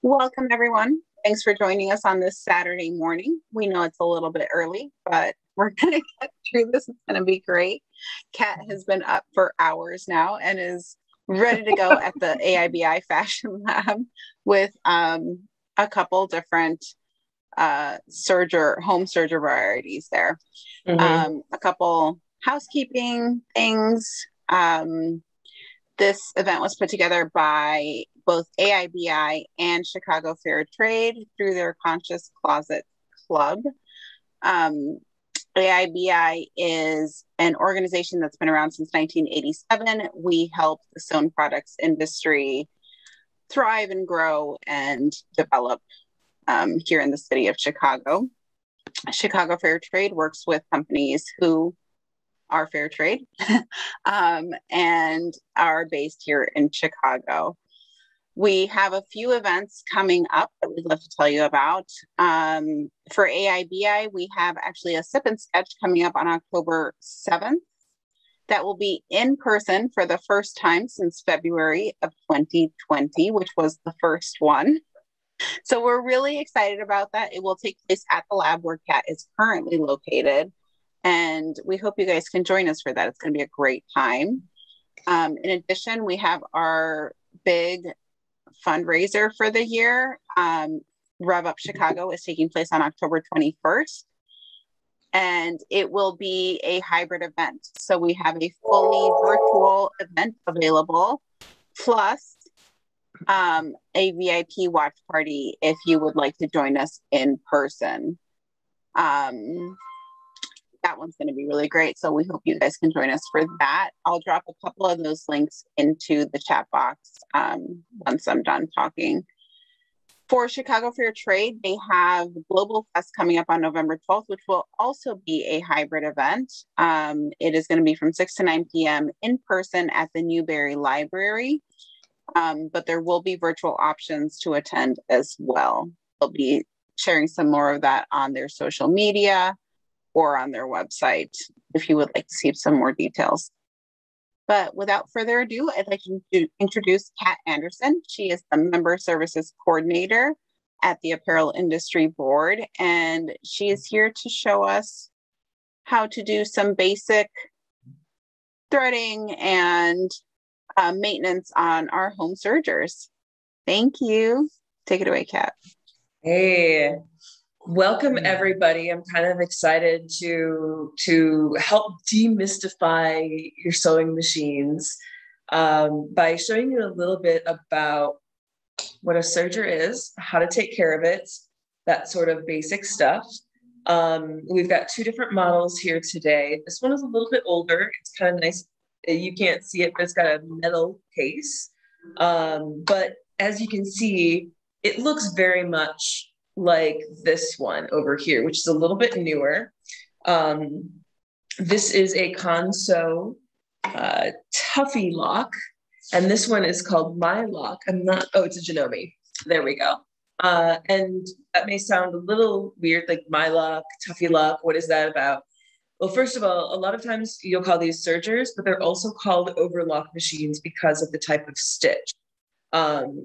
Welcome, everyone. Thanks for joining us on this Saturday morning. We know it's a little bit early, but we're going to get through this. It's going to be great. Kat has been up for hours now and is ready to go at the AIBI Fashion Lab with a couple different home serger varieties there. A couple housekeeping things. This event was put together by both AIBI and Chicago Fair Trade through their Conscious Closet Club. AIBI is an organization that's been around since 1987. We help the sewn products industry thrive and grow and develop here in the city of Chicago. Chicago Fair Trade works with companies who are fair trade and are based here in Chicago. We have a few events coming up that we'd love to tell you about. For AIBI, we have actually a sip and sketch coming up on October 7th. That will be in person for the first time since February of 2020, which was the first one. So we're really excited about that. It will take place at the lab where Kat is currently located. And we hope you guys can join us for that. It's going to be a great time. In addition, we have our big fundraiser for the year. Rev Up Chicago is taking place on October 21st. And it will be a hybrid event. So we have a fully virtual event available, plus a VIP watch party if you would like to join us in person. That one's going to be really great. So we hope you guys can join us for that. I'll drop a couple of those links into the chat box once I'm done talking. For Chicago Fair Trade, they have Global Fest coming up on November 12th, which will also be a hybrid event. It is going to be from 6 to 9 p.m. in person at the Newberry Library, but there will be virtual options to attend as well. They'll be sharing some more of that on their social media or on their website if you would like to see some more details. But without further ado, I'd like to introduce Kat Anderson. She is the Member Services Coordinator at the Apparel Industry Board, and she is here to show us how to do some basic threading and maintenance on our home sergers. Thank you. Take it away, Kat. Hey. Welcome, everybody. I'm kind of excited to help demystify your sewing machines by showing you a little bit about what a serger is, how to take care of it, that sort of basic stuff. We've got two different models here today. This one is a little bit older. It's kind of nice. You can't see it, but it's got a metal case. But as you can see, it looks very much like this one over here, which is a little bit newer. This is a Consew Tuffy lock, and this one is called My Lock. It's a Janome. There we go. And that may sound a little weird, like My Lock, Tuffy lock. What is that about? Well, first of all, a lot of times you'll call these sergers, but they're also called overlock machines because of the type of stitch.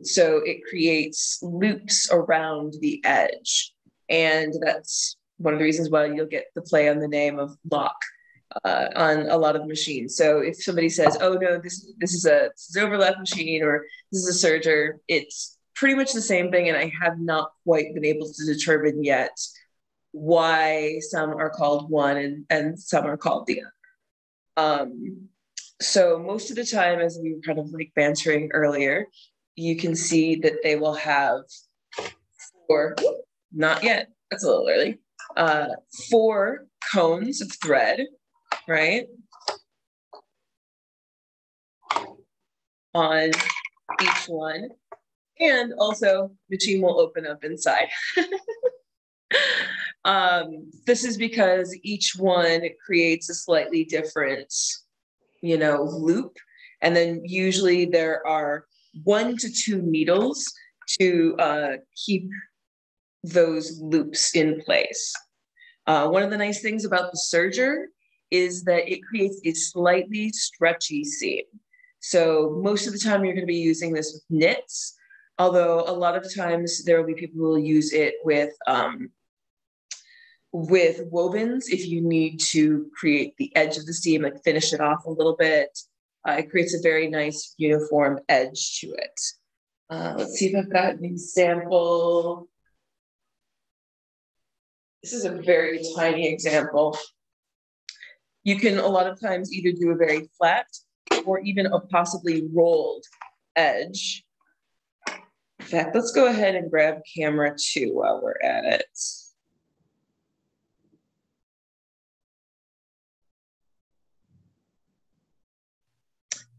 So it creates loops around the edge. And that's one of the reasons why you'll get the play on the name of lock on a lot of machines. So if somebody says, oh no, this is an overlap machine or this is a serger, it's pretty much the same thing. And I have not quite been able to determine yet why some are called one and some are called the other. So most of the time, as we were kind of like bantering earlier, you can see that they will have not yet, that's a little early, 4 cones of thread, right? On each one. And also the machine will open up inside. This is because each one creates a slightly different, loop. And then usually there are 1 to 2 needles to keep those loops in place. One of the nice things about the serger is that it creates a slightly stretchy seam. So most of the time you're going to be using this with knits. Although a lot of times there will be people who will use it with wovens if you need to create the edge of the seam and finish it off a little bit. It creates a very nice uniform edge to it. Let's see if I've got an example. This is a very tiny example. You can a lot of times either do a very flat or even a possibly rolled edge. In fact, let's go ahead and grab camera 2 while we're at it.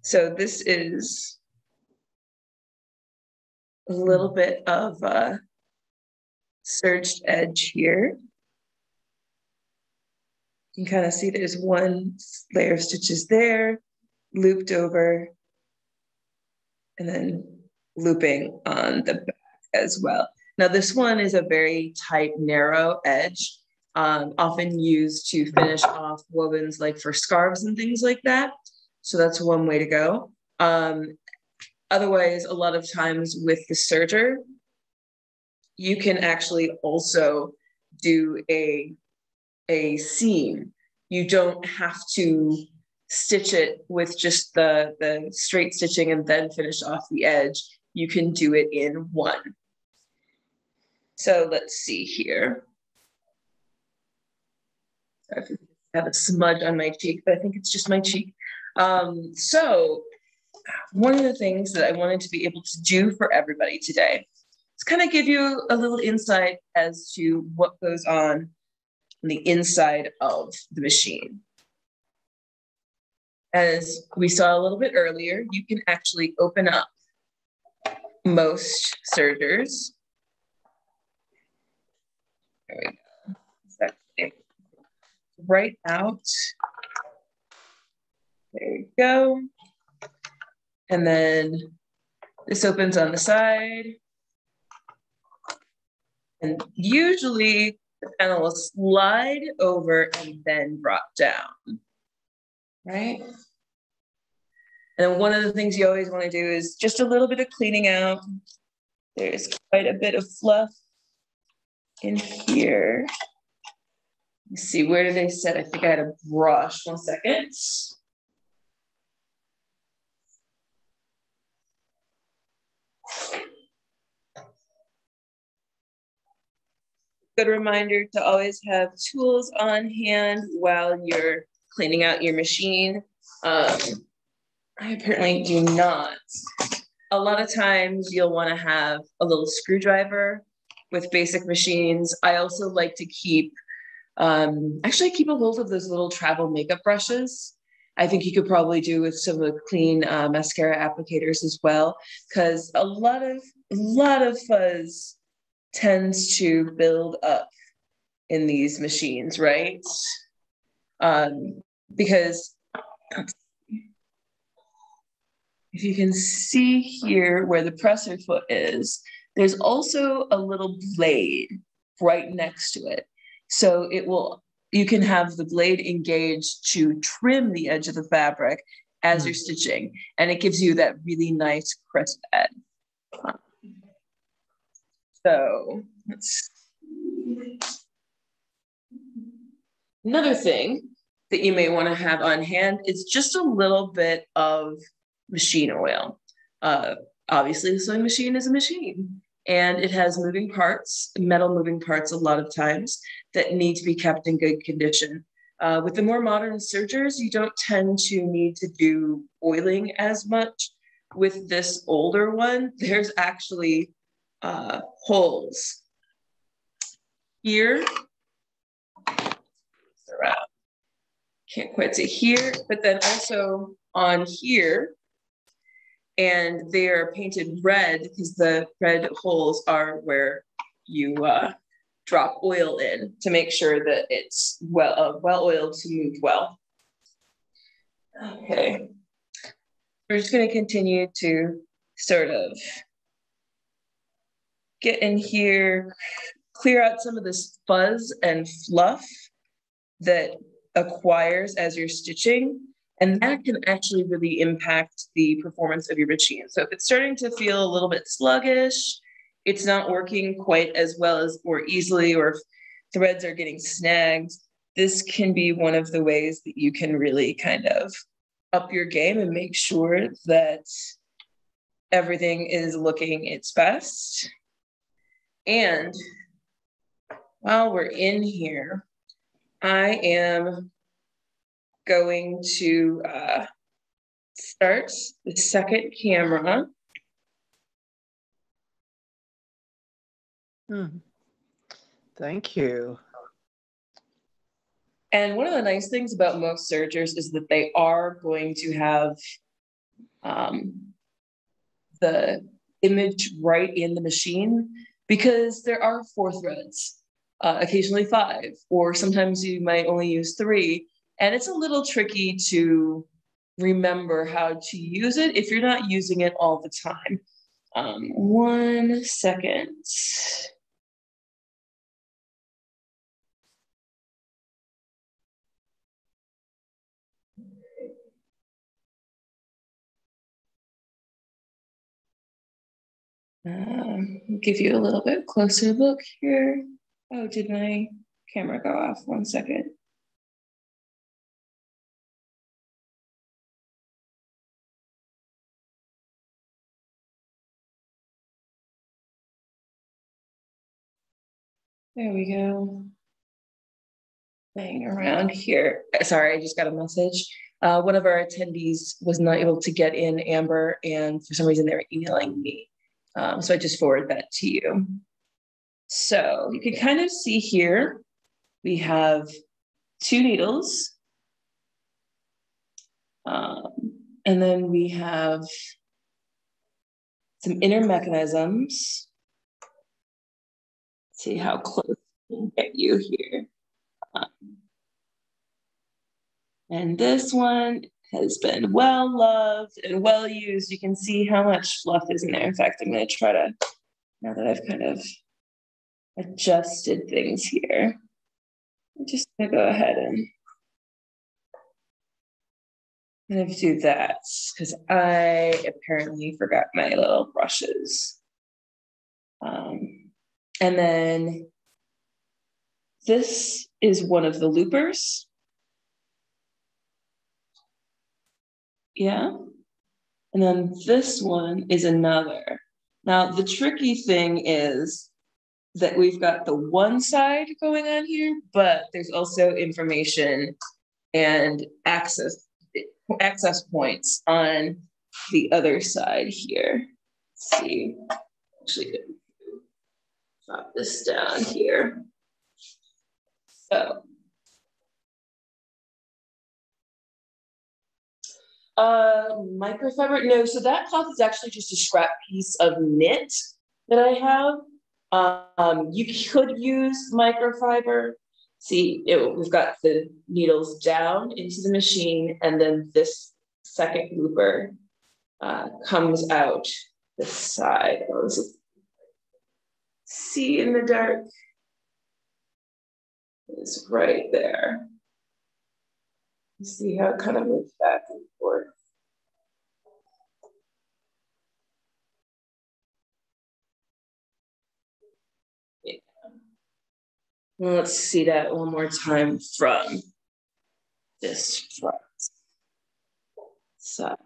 So this is a little bit of a serged edge here. You can kind of see there's one layer of stitches there, looped over, and then looping on the back as well. Now this one is a very tight, narrow edge, often used to finish off wovens like for scarves and things like that. So that's one way to go. Otherwise, a lot of times with the serger, you can actually also do a seam. You don't have to stitch it with just the straight stitching and then finish off the edge. You can do it in one. So let's see here. Sorry if I have a smudge on my cheek, but I think it's just my cheek. So one of the things that I wanted to be able to do for everybody today is kind of give you a little insight as to what goes on the inside of the machine. As we saw a little bit earlier, you can actually open up most sergers. There we go. Exactly. Right out. There you go. And then this opens on the side. And usually the panel will slide over and then drop down, right? And one of the things you always want to do is just a little bit of cleaning out. There's quite a bit of fluff in here. Let's see, where do they sit? I think I had a brush. 1 second. Good reminder to always have tools on hand while you're cleaning out your machine. I apparently do not. A lot of times you'll want to have a little screwdriver with basic machines. I also like to keep, actually keep a hold of those little travel makeup brushes. I think you could probably do with some of the clean mascara applicators as well, because a lot of fuzz tends to build up in these machines, right? Because if you can see here where the presser foot is, there's also a little blade right next to it. So you can have the blade engaged to trim the edge of the fabric as you're stitching, and it gives you that really nice crisp edge. So another thing that you may want to have on hand is just a little bit of machine oil. Obviously, the sewing machine is a machine, and it has moving parts, metal moving parts a lot of times, that need to be kept in good condition. With the more modern sergers, you don't tend to need to do oiling as much. With this older one, there's actually holes here. Can't quite see here, but then also on here, and they are painted red because the red holes are where you drop oil in to make sure that it's well oiled to move well. Okay, we're just going to continue to sort of get in here, clear out some of this fuzz and fluff that acquires as you're stitching. And that can actually really impact the performance of your machine. So if it's starting to feel a little bit sluggish, it's not working quite as well as or easily, or if threads are getting snagged, this can be one of the ways that you can really kind of up your game and make sure that everything is looking its best. And while we're in here, I am going to start the second camera. Thank you. And one of the nice things about most sergers is that they are going to have the image right in the machine, because there are 4 threads, occasionally 5, or sometimes you might only use 3. And it's a little tricky to remember how to use it if you're not using it all the time. 1 second. Give you a little bit closer look here. Oh, did my camera go off? 1 second. There we go. Playing around here. Sorry, I just got a message. One of our attendees was not able to get in, Amber, and for some reason they were emailing me. So I just forwarded that to you. So you can kind of see here, we have 2 needles. And then we have some inner mechanisms. See how close we can get you here. And this one has been well loved and well used. You can see how much fluff is in there. In fact, I'm going to try to, now that I've kind of adjusted things here, I'm just going to go ahead and kind of do that, because I apparently forgot my little brushes. And then this is one of the loopers. Yeah. And then this one is another. Now, the tricky thing is that we've got the one side going on here, but there's also information and access points on the other side here. Let's see, actually, drop this down here. So, microfiber, no, so that cloth is actually just a scrap piece of knit that I have. You could use microfiber. See, we've got the needles down into the machine, and then this second looper comes out this side. Oh, this is, see in the dark? It's right there. See how it kind of moves back and forth. Yeah. Well, let's see that one more time from this front side.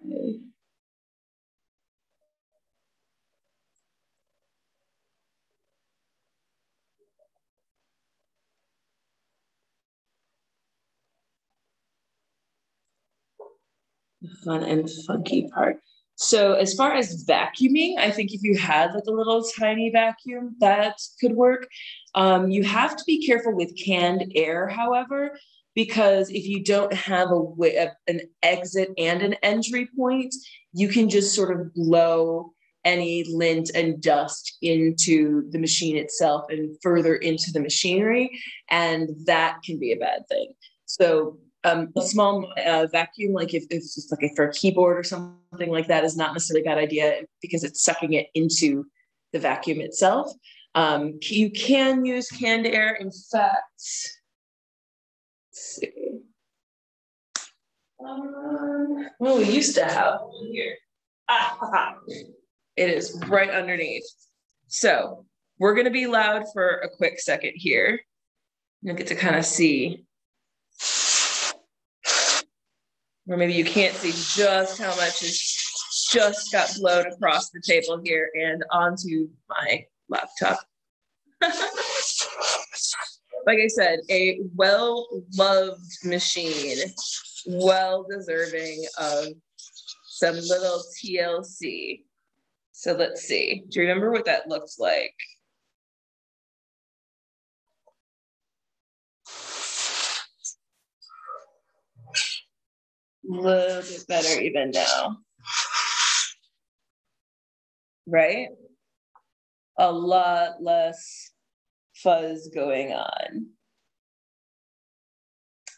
The fun and funky part. So as far as vacuuming, I think if you had like a little tiny vacuum, that could work. You have to be careful with canned air, however, because if you don't have an exit and an entry point, you can just sort of blow any lint and dust into the machine itself and further into the machinery, and that can be a bad thing. So a small vacuum, like if it's just like for a keyboard or something like that, is not necessarily a bad idea because it's sucking it into the vacuum itself. You can use canned air. In fact, let's see. Well, we used to have one here. It is right underneath. So we're going to be loud for a quick second here. You'll get to kind of see, or maybe you can't see just how much is just got blown across the table here and onto my laptop. Like I said, a well-loved machine, well-deserving of some little TLC. So let's see. Do you remember what that looks like? A little bit better even now. Right? A lot less fuzz going on.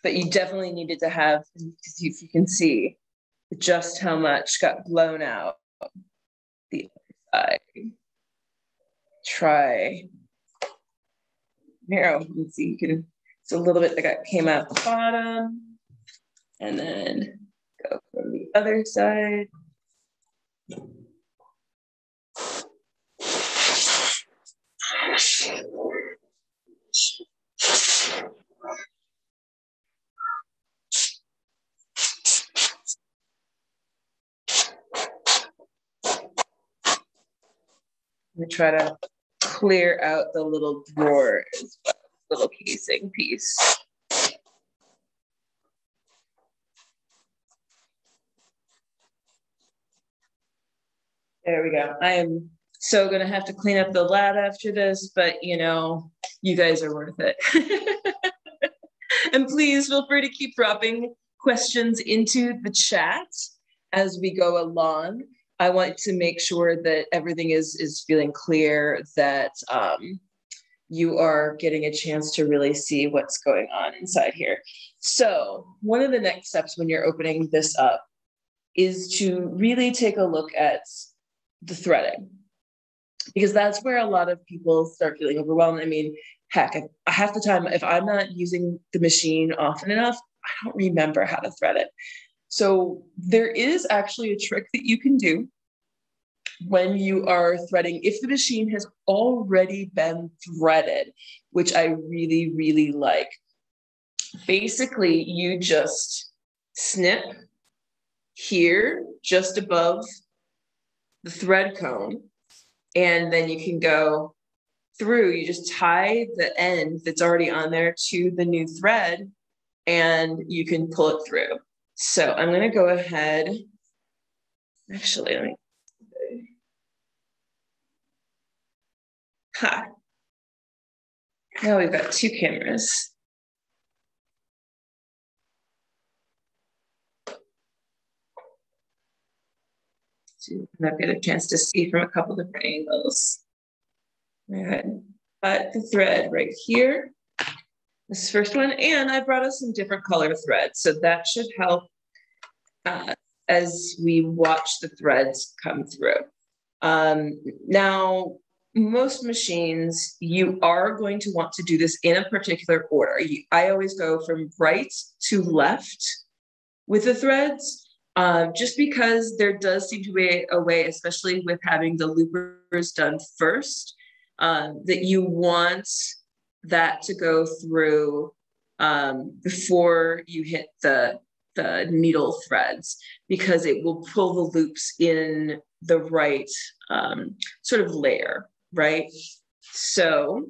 But you definitely needed to have, if you can see, just how much got blown out the other side. Try. Here, you can see, you can, it's a little bit that came out the bottom. And then go from the other side. I'm gonna try to clear out the little drawer as well, little casing piece. There we go. I am so gonna have to clean up the lab after this, but you know, you guys are worth it. And please feel free to keep dropping questions into the chat as we go along. I want to make sure that everything is feeling clear, that you are getting a chance to really see what's going on inside here. So one of the next steps when you're opening this up is to really take a look at the threading, because that's where a lot of people start feeling overwhelmed. I mean, heck, half the time, if I'm not using the machine often enough, I don't remember how to thread it. So there is actually a trick that you can do when you are threading, if the machine has already been threaded, which I really, really like. Basically, you just snip here, just above the thread cone, and then you can go through. You just tie the end that's already on there to the new thread, and you can pull it through. So I'm going to go ahead. Actually, let me. Now we've got two cameras. So I've got a chance to see from a couple different angles. Go ahead, cut the thread right here. This first one, and I brought us some different color threads, so that should help as we watch the threads come through. Now, most machines, you are going to want to do this in a particular order. I always go from right to left with the threads, just because there does seem to be a way, especially with having the loopers done first, that you want that to go through before you hit the needle threads, because it will pull the loops in the right sort of layer, right? So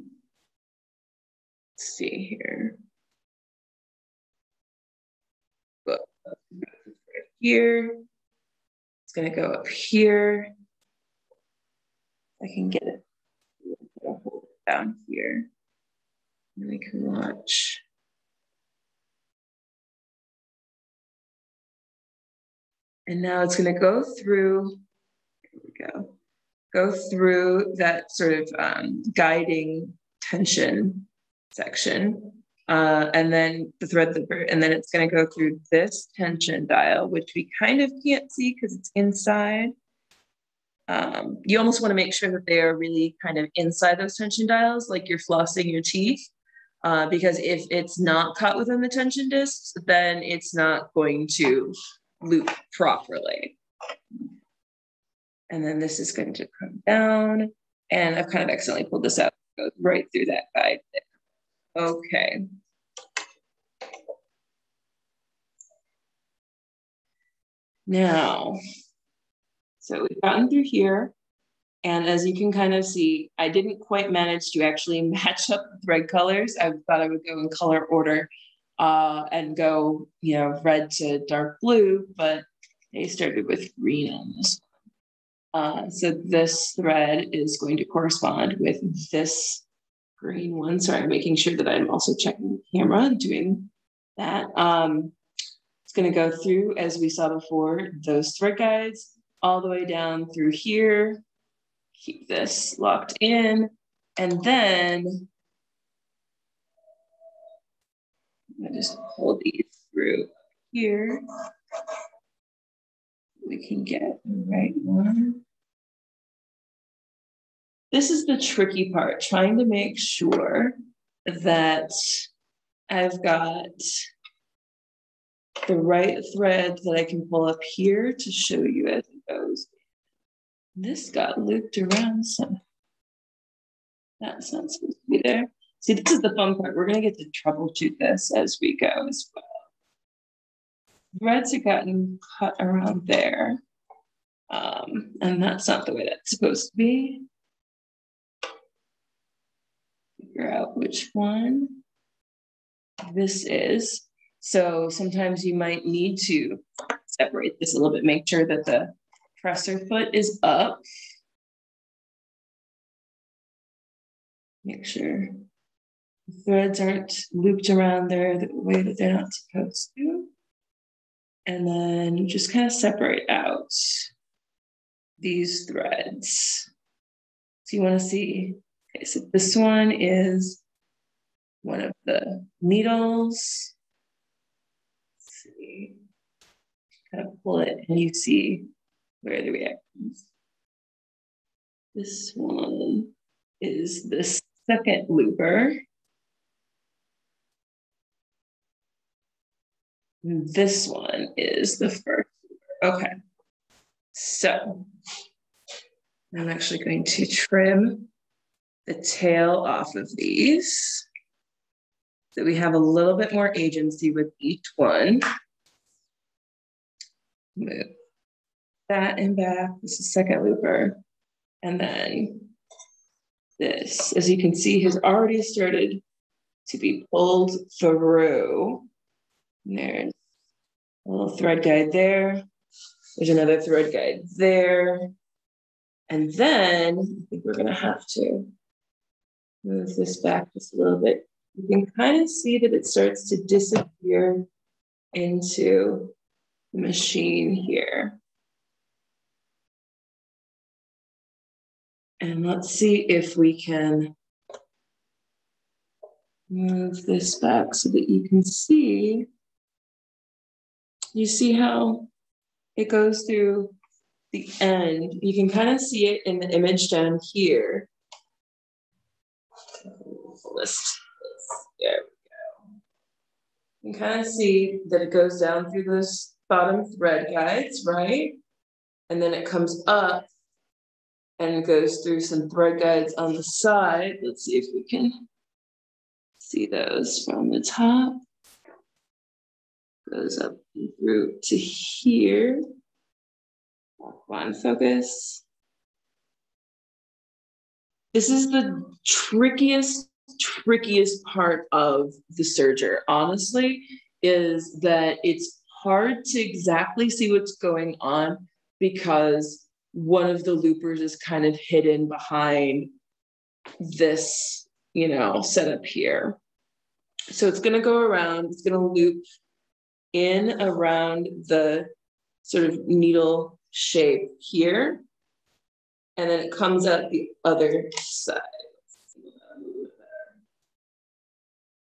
let's see here. Here, it's going to go up here. I can get it. I'll hold it down here. And we can watch. And now it's going to go through. Here we go. Go through that sort of guiding tension section. And then the thread looper, and then it's going to go through this tension dial, which we kind of can't see because it's inside. You almost want to make sure that they are really kind of inside those tension dials, like you're flossing your teeth. because if it's not caught within the tension discs, then it's not going to loop properly. And then this is going to come down, and I've kind of accidentally pulled this out. It goes right through that guide there. Okay. Now, so we've gotten through here, and as you can kind of see, I didn't quite manage to actually match up the thread colors. I thought I would go in color order and go, you know, red to dark blue, but they started with green on this one. So this thread is going to correspond with this green one. Sorry, I'm making sure that I'm also checking the camera and doing that. It's going to go through, as we saw before, those thread guides all the way down through here. Keep this locked in, and then I'm going to just pull these through here. We can get the right one. This is the tricky part, trying to make sure that I've got the right thread that I can pull up here to show you as it goes. This got looped around somehow. That's not supposed to be there. See, this is the fun part. We're going to get to troubleshoot this as we go as well. Threads have gotten cut around there. And that's not the way that's supposed to be. Figure out which one this is. So sometimes you might need to separate this a little bit, make sure that the presser foot is up. Make sure the threads aren't looped around there the way that they're not supposed to. And then you just kind of separate out these threads. So you want to see, okay, so this one is one of the needles. Let's see, kind of pull it and you see where the reactions. This one is the second looper. And this one is the first looper. Okay. So I'm actually going to trim the tail off of these so we have a little bit more agency with each one. Move that in back. This is second looper. And then this, as you can see, has already started to be pulled through. And there's a little thread guide there. There's another thread guide there. And then I think we're going to have to move this back just a little bit. You can kind of see that it starts to disappear into the machine here. And let's see if we can move this back so that you can see. You see how it goes through the end. You can kind of see it in the image down here. There we go. You can kind of see that it goes down through those bottom thread guides, right? And then it comes up and goes through some thread guides on the side. Let's see if we can see those from the top. Goes up through to here. Come on, focus. This is the trickiest part of the serger, honestly, is that it's hard to exactly see what's going on because one of the loopers is kind of hidden behind this, you know, setup here. So it's going to go around, it's going to loop in around the sort of needle shape here. And then it comes out the other side.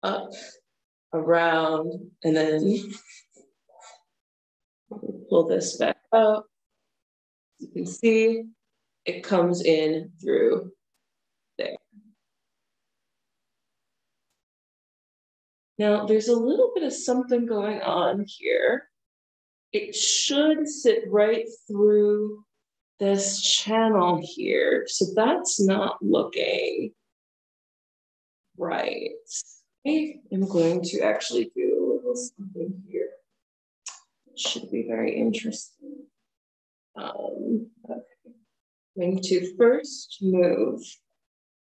Up, around, and then pull this back up. You can see it comes in through there. Now there's a little bit of something going on here. It should sit right through this channel here. So that's not looking right. I'm going to actually do a little something here. It should be very interesting. Okay. I'm going to first move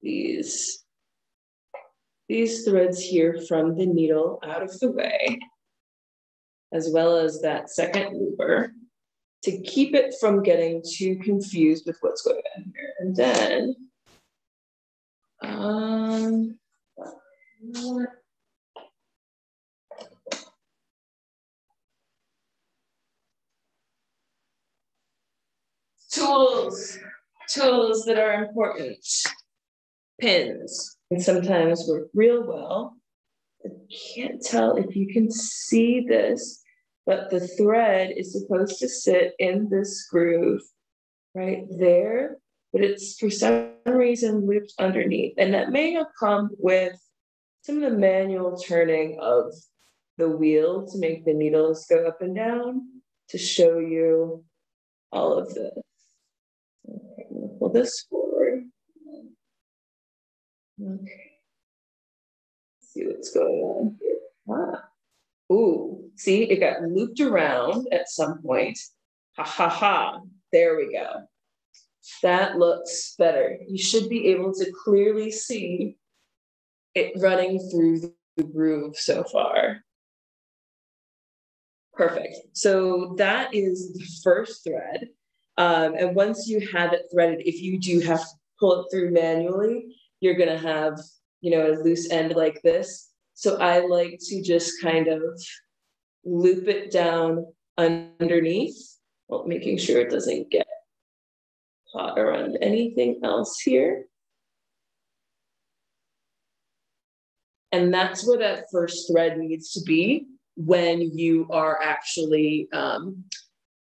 these threads here from the needle out of the way, as well as that second looper, to keep it from getting too confused with what's going on here. And then, tools that are important. Pins, and sometimes work real well. I can't tell if you can see this, but the thread is supposed to sit in this groove right there, but it's for some reason looped underneath. And that may have come with some of the manual turning of the wheel to make the needles go up and down to show you all of this. Okay, I'm gonna pull this forward. Okay. Let's see what's going on here. Ah. Ooh, see, it got looped around at some point. Ha ha ha. There we go. That looks better. You should be able to clearly see it running through the groove so far. Perfect. So that is the first thread. And once you have it threaded, if you do have to pull it through manually, you're going to have, you know, a loose end like this. So I like to just kind of loop it down underneath, while making sure it doesn't get caught around anything else here. And that's where that first thread needs to be when you are actually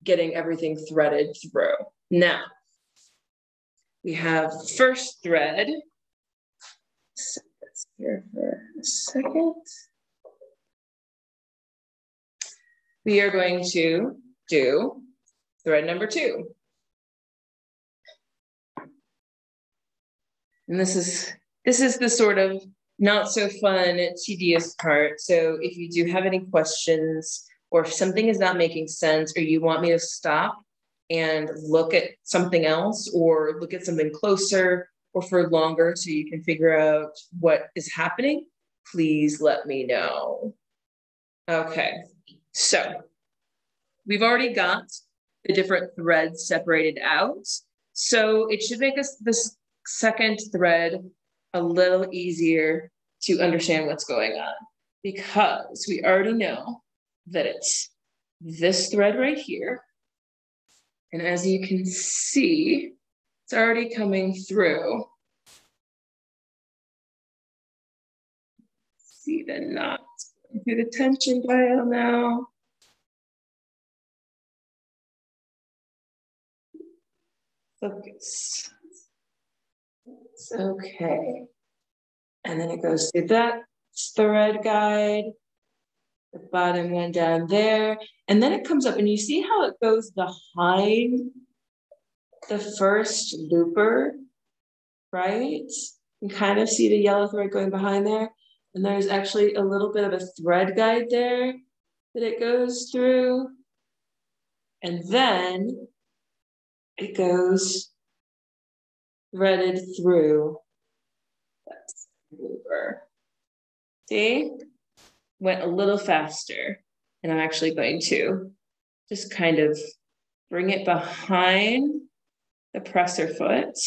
getting everything threaded through. Now, we have the first thread. Set this here for a second. We are going to do thread number 2. And this is the sort of not so fun, tedious part. So if you do have any questions, or if something is not making sense, or you want me to stop and look at something else, or look at something closer or for longer so you can figure out what is happening, please let me know. Okay, so we've already got the different threads separated out. So it should make us this second thread a little easier to understand what's going on, because we already know that it's this thread right here. And as you can see, it's already coming through. See the knot through the tension dial now. Focus. It's okay. And then it goes through that thread guide, the bottom one down there, and then it comes up, and you see how it goes behind the first looper, right? You kind of see the yellow thread going behind there, and there's actually a little bit of a thread guide there that it goes through, and then it goes threaded through that looper. See? Went a little faster, and I'm actually going to just kind of bring it behind the presser foot,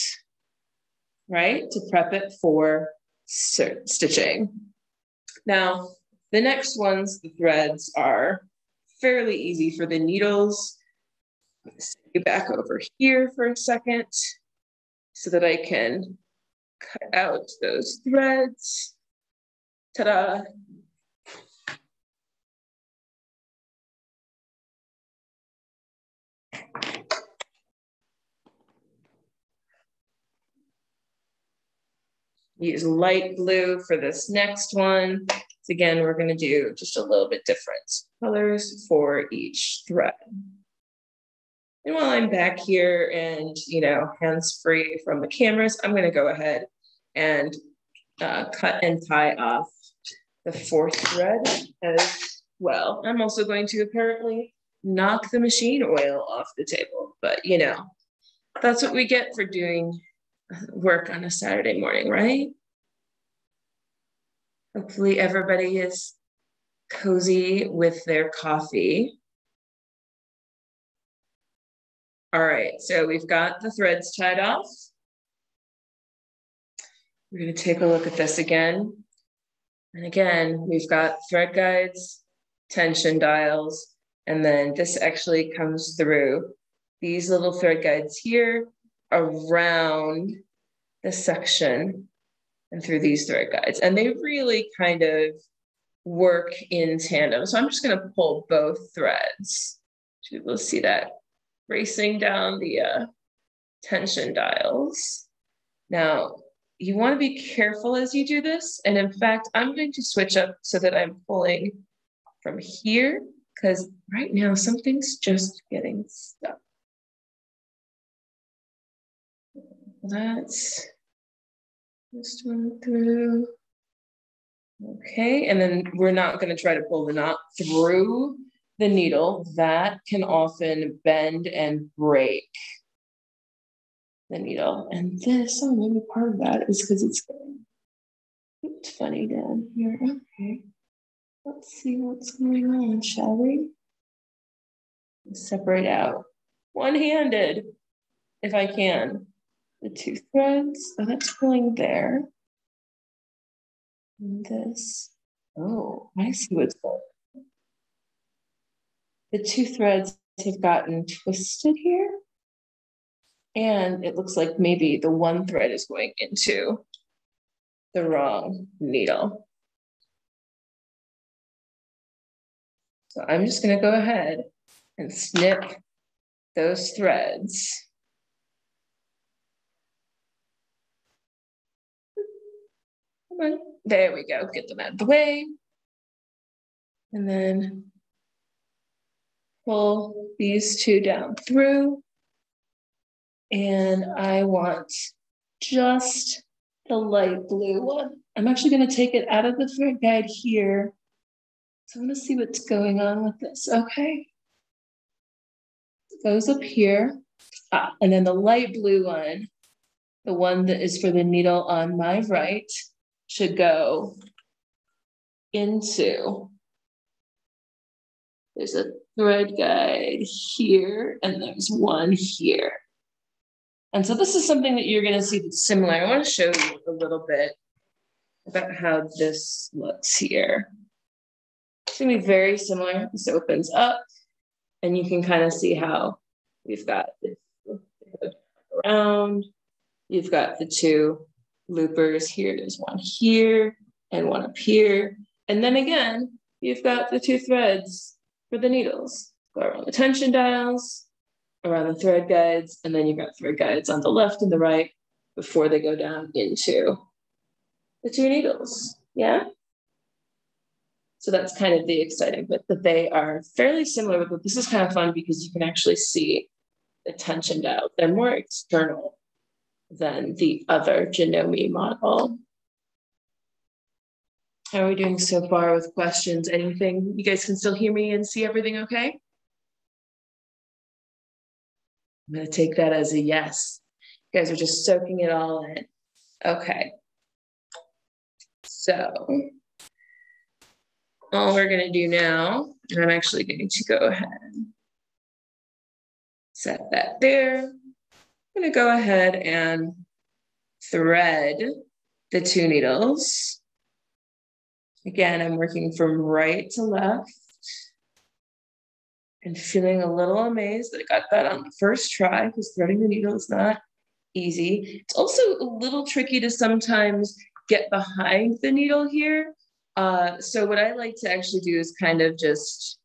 right, to prep it for stitching. Now, the next ones, the threads, are fairly easy for the needles. I'm going to set you back over here for a second so that I can cut out those threads. Ta-da! Use light blue for this next one Again, we're going to do just a little bit different colors for each thread. And while I'm back here and, hands-free from the cameras, I'm going to go ahead and cut and tie off the fourth thread as well. I'm also going to apparently knock the machine oil off the table, but that's what we get for doing work on a Saturday morning, right? Hopefully everybody is cozy with their coffee. All right, so we've got the threads tied off. We're going to take a look at this again. And again, we've got thread guides, tension dials, and then this actually comes through these little thread guides here around the section and through these thread guides. And they really kind of work in tandem. So I'm just going to pull both threads. You'll see that racing down the tension dials. Now, you want to be careful as you do this. And in fact, I'm going to switch up so that I'm pulling from here, because right now something's just getting stuck. That's just one through. Okay, and then we're not going to try to pull the knot through the needle. That can often bend and break the needle. And this, maybe part of that is because it's getting funny down here. Okay, let's see what's going on, shall we? Separate out one-handed, if I can, the two threads. Oh, that's pulling there. And this, oh, I see what's going on. The two threads have gotten twisted here. And it looks like maybe the one thread is going into the wrong needle. So I'm just going to go ahead and snip those threads. Come on. There we go. Get them out of the way. And then pull these two down through. And I want just the light blue one. I'm actually going to take it out of the thread guide here. So I want to see what's going on with this. Okay. It goes up here. And then the light blue one, the one that is for the needle on my right, should go into, there's a thread guide here, and there's one here. And so this is something that you're going to see that's similar. I want to show you a little bit about how this looks here. It's going to be very similar. This opens up, and you can kind of see how we've got this around. You've got the two loopers here. There's one here and one up here. And then again, you've got the two threads for the needles. Go around the tension dials, around the thread guides, and then you've got thread guides on the left and the right before they go down into the two needles. Yeah? So that's kind of the exciting bit, that they are fairly similar, but this is kind of fun because you can actually see the tension dials. They're more external than the other Janome model. How are we doing so far with questions? Anything? You guys can still hear me and see everything okay? I'm going to take that as a yes. You guys are just soaking it all in. Okay. So all we're going to do now, and I'm actually going to go ahead and set that there. I'm going to go ahead and thread the two needles. Again, I'm working from right to left and feeling a little amazed that I got that on the first try, because threading the needle is not easy. It's also a little tricky to sometimes get behind the needle here. So what I like to actually do is kind of just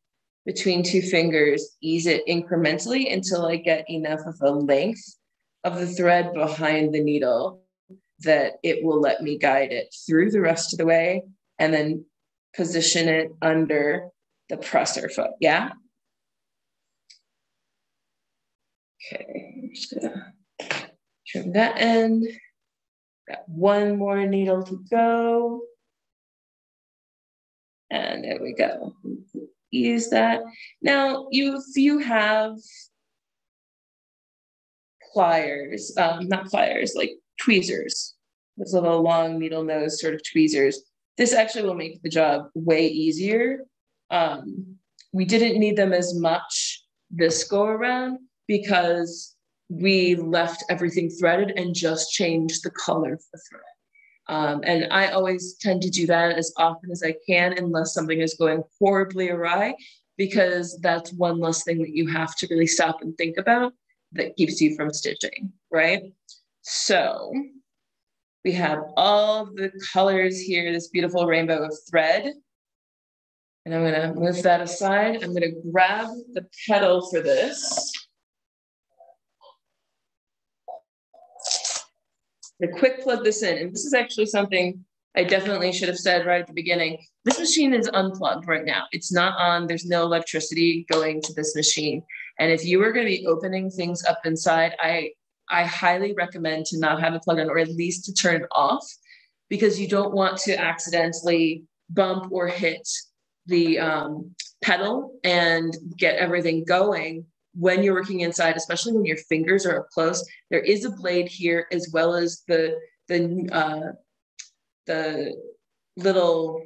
between two fingers, ease it incrementally until I get enough of a length of the thread behind the needle that it will let me guide it through the rest of the way, and then position it under the presser foot, yeah? Okay, I'm just gonna trim that end. Got one more needle to go. And there we go. Use that. Now, if you have pliers, not pliers, like tweezers, those little long needle nose sort of tweezers, this actually will make the job way easier. We didn't need them as much this go around because we left everything threaded and just changed the color of the thread. And I always tend to do that as often as I can, unless something is going horribly awry, because that's one less thing that you have to really stop and think about that keeps you from stitching, right? So we have all the colors here, this beautiful rainbow of thread. And I'm gonna move that aside. I'm gonna grab the petal for this. To quick plug this in, and this is actually something I definitely should have said right at the beginning. This machine is unplugged right now. It's not on, there's no electricity going to this machine. And if you are gonna be opening things up inside, I highly recommend to not have it plugged in, or at least to turn it off, because you don't want to accidentally bump or hit the pedal and get everything going when you're working inside, especially when your fingers are up close. There is a blade here, as well as the little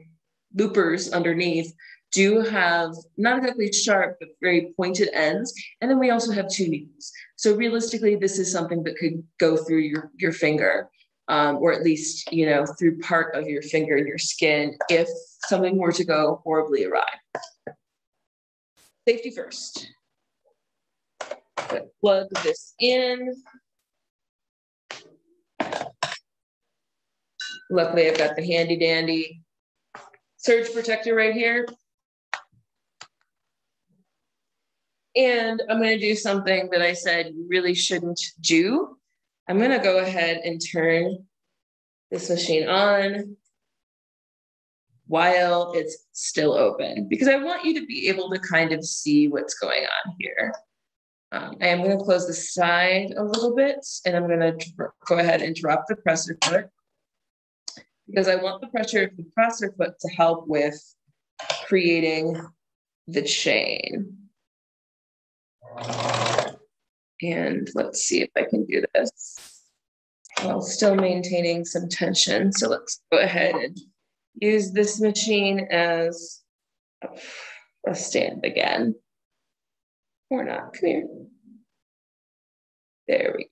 loopers underneath do have not exactly sharp, but very pointed ends. And then we also have 2 needles. So realistically, this is something that could go through your finger, or at least, you know, through part of your finger and your skin if something were to go horribly awry. Safety first. Plug this in. Luckily, I've got the handy dandy surge protector right here. And I'm going to do something that I said you really shouldn't do. I'm going to go ahead and turn this machine on while it's still open, because I want you to be able to kind of see what's going on here. I am going to close the side a little bit, and I'm going to go ahead and drop the presser foot, because I want the pressure of the presser foot to help with creating the chain. And let's see if I can do this while still maintaining some tension. So let's go ahead and use this machine as a stand again. Or not, come here. There we go.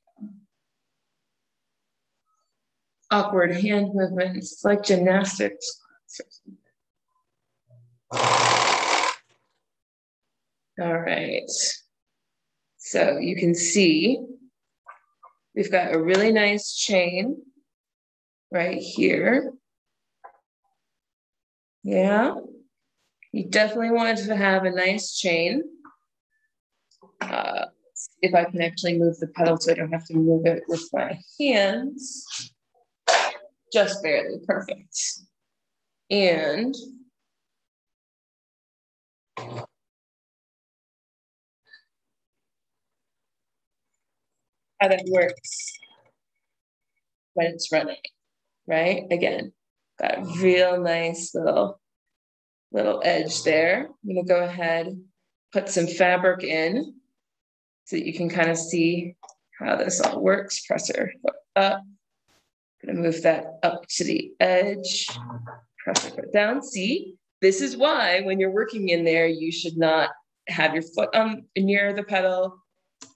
Awkward hand movements, it's like gymnastics. All right. So you can see we've got a really nice chain right here. Yeah, you definitely want to have a nice chain. If I can actually move the pedal so I don't have to move it with my hands. Just barely, perfect. And how that works when it's running, right? Again, got a real nice little edge there. I'm gonna go ahead, put some fabric in so that you can kind of see how this all works. Presser foot up. I'm gonna move that up to the edge, presser foot down. See, this is why when you're working in there, you should not have your foot near the pedal.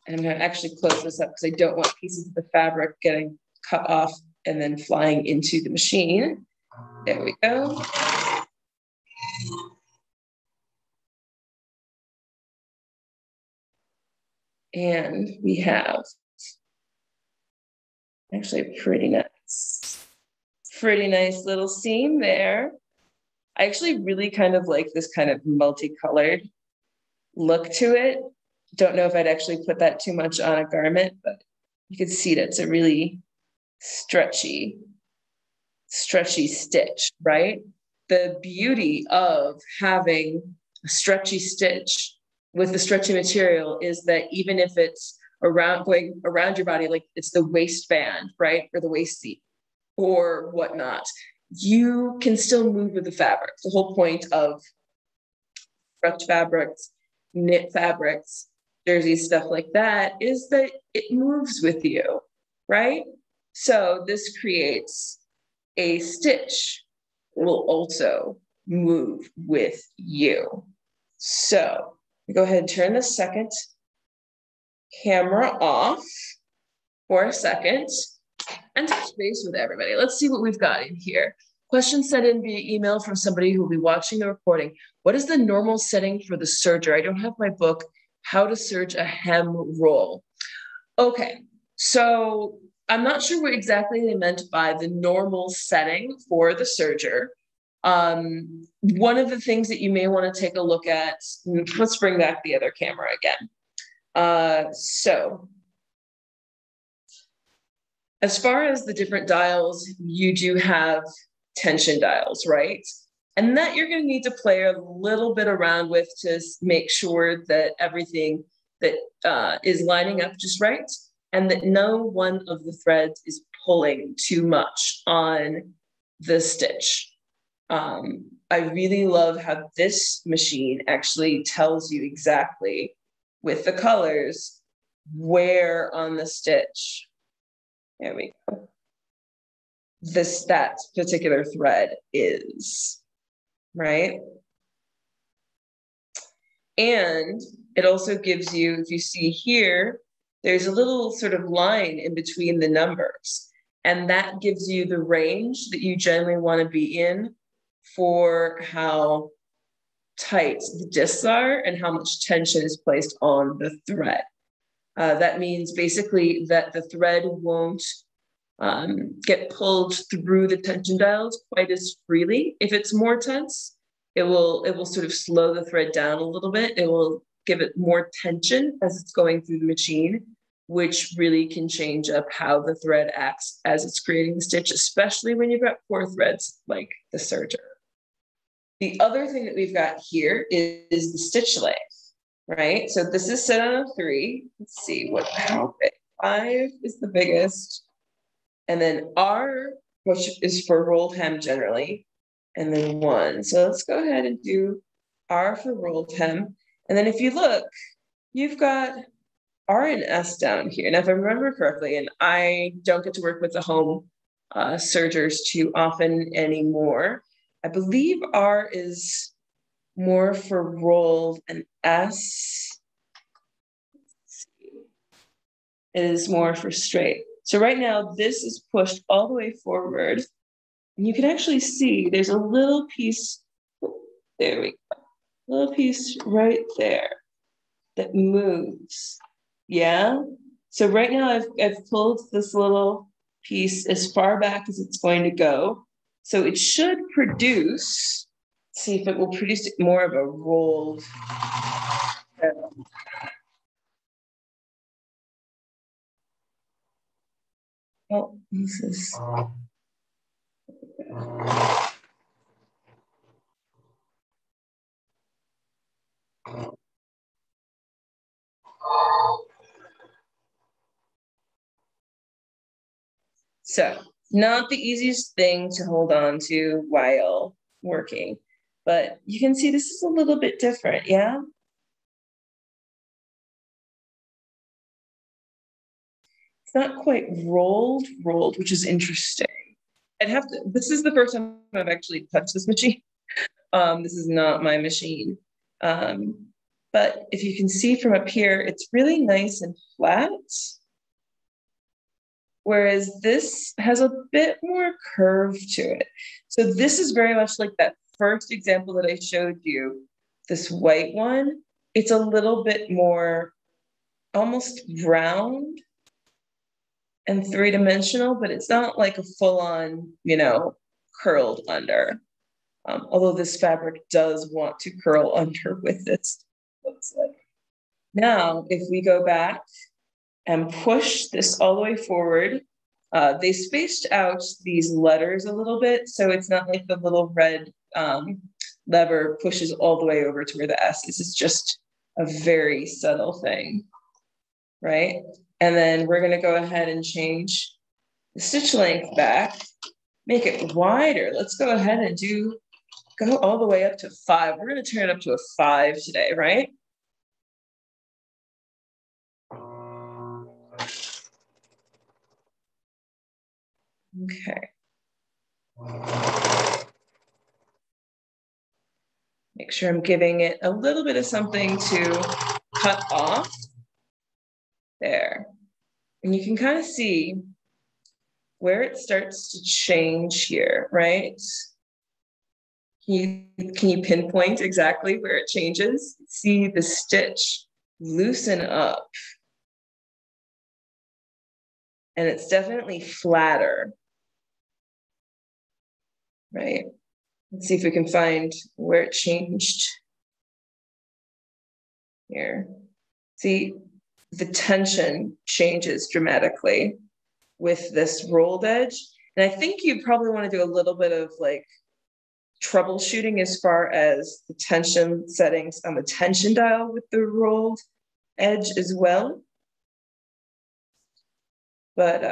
And I'm gonna actually close this up because I don't want pieces of the fabric getting cut off and then flying into the machine. There we go. And we have actually a pretty nice little seam there. I actually really kind of like this kind of multicolored look to it. Don't know if I'd actually put that too much on a garment, but you can see that's a really stretchy stitch, right? the beauty of having a stretchy stitch with the stretchy material is that even if it's going around your body, like it's the waistband, right? Or the waist seat or whatnot, you can still move with the fabric. The whole point of stretch fabrics, knit fabrics, jerseys, stuff like that, is that it moves with you, right? So this creates a stitch that will also move with you. So go ahead and turn the second camera off for a second and touch base with everybody. Let's see what we've got in here. Question sent in via email from somebody who will be watching the recording. What is the normal setting for the serger? I don't have my book, How to Serge a Hem Roll. Okay, so I'm not sure what exactly they meant by the normal setting for the serger. One of the things that you may want to take a look at, let's bring back the other camera again. So as far as the different dials, you do have tension dials, right? And that you're going to need to play a little bit around with to make sure that everything that is lining up just right, and that no one of the threads is pulling too much on the stitch. I really love how this machine actually tells you exactly with the colors where on the stitch, there we go, that particular thread is, right? And it also gives you, if you see here, there's a little sort of line in between the numbers, and that gives you the range that you generally want to be in for how tight the discs are and how much tension is placed on the thread. That means basically that the thread won't get pulled through the tension dials quite as freely. If it's more tense, it will sort of slow the thread down a little bit. It will give it more tension as it's going through the machine, which really can change up how the thread acts as it's creating the stitch, especially when you've got 4 threads like the serger. The other thing that we've got here is the stitch length, right? So this is set on a 3. Let's see how big. 5 is the biggest. And then R, which is for rolled hem generally, and then 1. So let's go ahead and do R for rolled hem. And then if you look, you've got R and S down here. Now, if I remember correctly, and I don't get to work with the home sergers too often anymore, I believe R is more for rolled and S is more for straight. So right now, this is pushed all the way forward. And you can actually see there's a little piece, there we go, a little piece right there that moves. Yeah. So right now I've pulled this little piece as far back as it's going to go. So it should produce, see if it will produce more of a rolled. Oh, this is. So not the easiest thing to hold on to while working, but you can see this is a little bit different, yeah? It's not quite rolled, which is interesting. This is the first time I've actually touched this machine. This is not my machine. But if you can see from up here, it's really nice and flat. Whereas this has a bit more curve to it. So this is very much like that first example that I showed you, this white one. It's a little bit more almost round and 3-dimensional, but it's not like a full-on, curled under. Although this fabric does want to curl under with this, looks like. Now, if we go back and push this all the way forward, they spaced out these letters a little bit, so it's not like the little red lever pushes all the way over to where the S is. It's just a very subtle thing, right? And then we're going to go ahead and change the stitch length back, make it wider. Let's go ahead and go all the way up to 5. We're going to turn it up to a 5 today, right? Okay. Make sure I'm giving it a little bit of something to cut off there. And you can kind of see where it starts to change here, right? Can you pinpoint exactly where it changes? See the stitch loosen up. And it's definitely flatter, right? Let's see if we can find where it changed here. See, the tension changes dramatically with this rolled edge. And I think you probably want to do a little bit of like troubleshooting as far as the tension settings on the tension dial with the rolled edge as well. But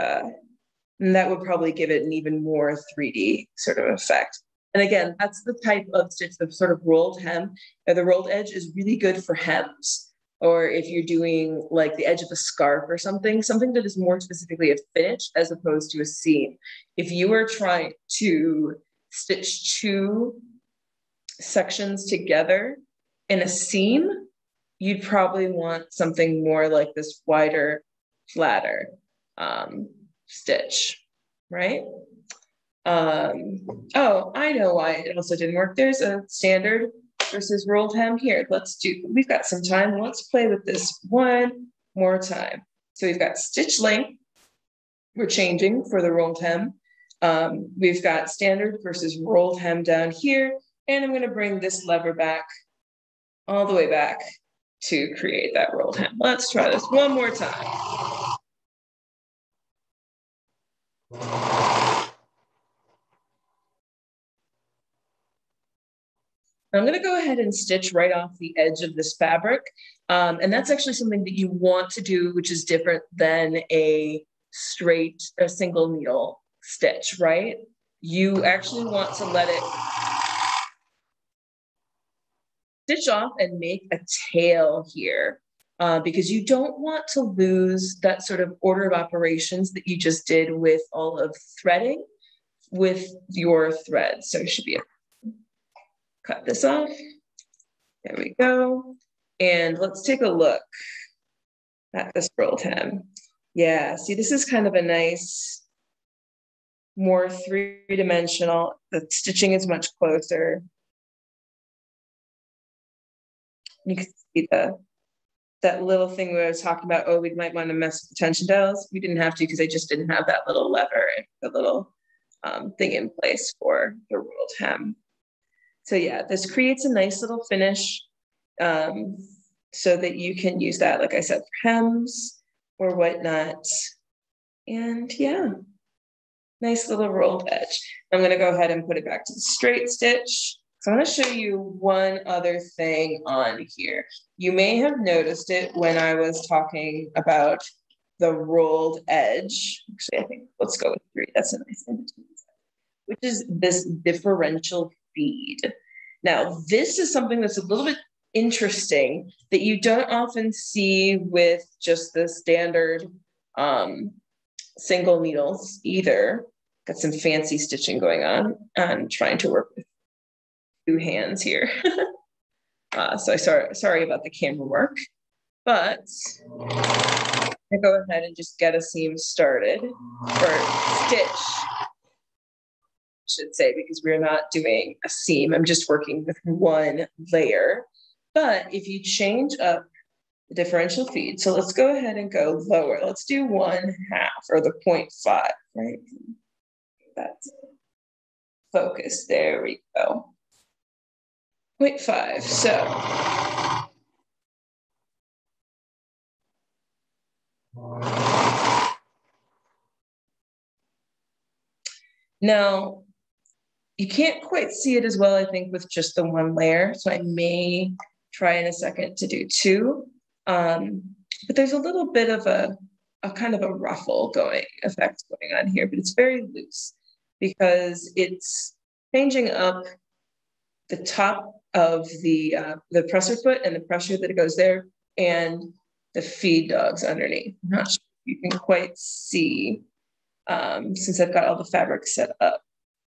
and that would probably give it an even more 3D sort of effect. And again, that's the type of stitch, the sort of rolled hem. The rolled edge is really good for hems, or if you're doing like the edge of a scarf or something that is more specifically a finish as opposed to a seam. If you are trying to stitch 2 sections together in a seam, you'd probably want something more like this wider, flatter stitch, right? Oh, I know why it also didn't work. There's a standard versus rolled hem here. We've got some time. Let's play with this one more time. So we've got stitch length. We're changing for the rolled hem. We've got standard versus rolled hem down here. And I'm going to bring this lever back all the way back to create that rolled hem. Let's try this one more time. I'm going to go ahead and stitch right off the edge of this fabric. And that's actually something that you want to do, which is different than a single needle stitch, right? You actually want to let it stitch off and make a tail here because you don't want to lose that sort of order of operations that you just did with all of threading with your thread. So it should be cut this off. There we go. And let's take a look at this rolled hem. Yeah, see, this is kind of a nice, more 3-dimensional. The stitching is much closer. You can see that little thing where I was talking about, oh, we might want to mess with the tension dials. We didn't have to because I just didn't have that little lever and the little thing in place for the rolled hem. So yeah, this creates a nice little finish so that you can use that, like I said, for hems or whatnot. And yeah, nice little rolled edge. I'm going to go ahead and put it back to the straight stitch. So I'm going to show you one other thing on here. You may have noticed it when I was talking about the rolled edge. Actually, I think let's go with 3. That's a nice thing, which is this differential feed. Now, this is something that's a little bit interesting that you don't often see with just the standard single needles either. Got some fancy stitching going on. I'm trying to work with 2 hands here. So sorry about the camera work, but I go ahead and just get a seam started, or stitch, should say, because we're not doing a seam. I'm just working with 1 layer. But if you change up the differential feed, so let's go ahead and go lower. Let's do 1/2 or the 0.5, right? That's focus. There we go. 0.5. So now, You can't quite see it as well, I think, with just the one layer. So I may try in a second to do two. But there's a little bit of a kind of a ruffle effect going on here, but it's very loose because it's changing up the top of the presser foot and the pressure that goes there and the feed dogs underneath. I'm not sure if you can quite see since I've got all the fabric set up,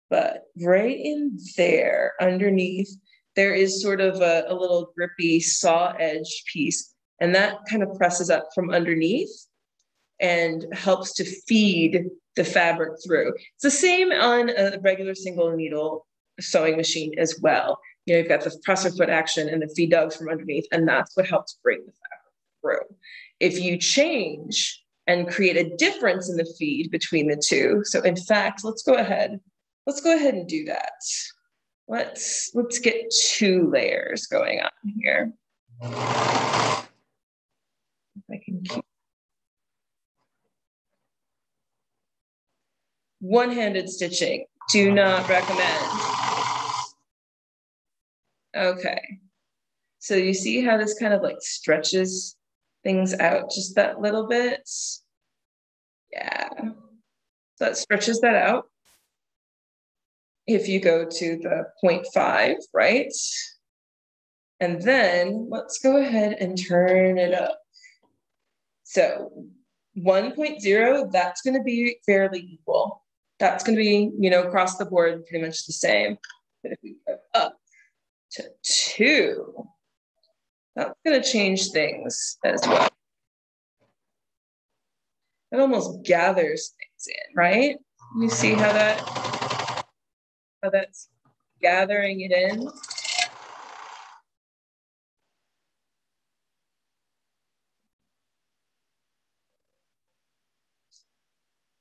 but right in there underneath, there is sort of a little grippy saw edge piece, and that kind of presses up from underneath and helps to feed the fabric through. It's the same on a regular single needle sewing machine as well. You know, you've got the presser foot action and the feed dogs from underneath, and that's what helps bring the fabric through. If you change and create a difference in the feed between the two, so in fact, let's go ahead and do that. Let's get two layers going on here. If I can keep one-handed stitching, do not recommend. Okay, so you see how this kind of like stretches things out just that little bit? Yeah, so that stretches that out. If you go to the 0.5, right? And then let's go ahead and turn it up. So 1.0, that's going to be fairly equal. That's going to be, you know, across the board, pretty much the same. But if we go up to 2, that's going to change things as well. It almost gathers things in, right? You see how that's gathering it in.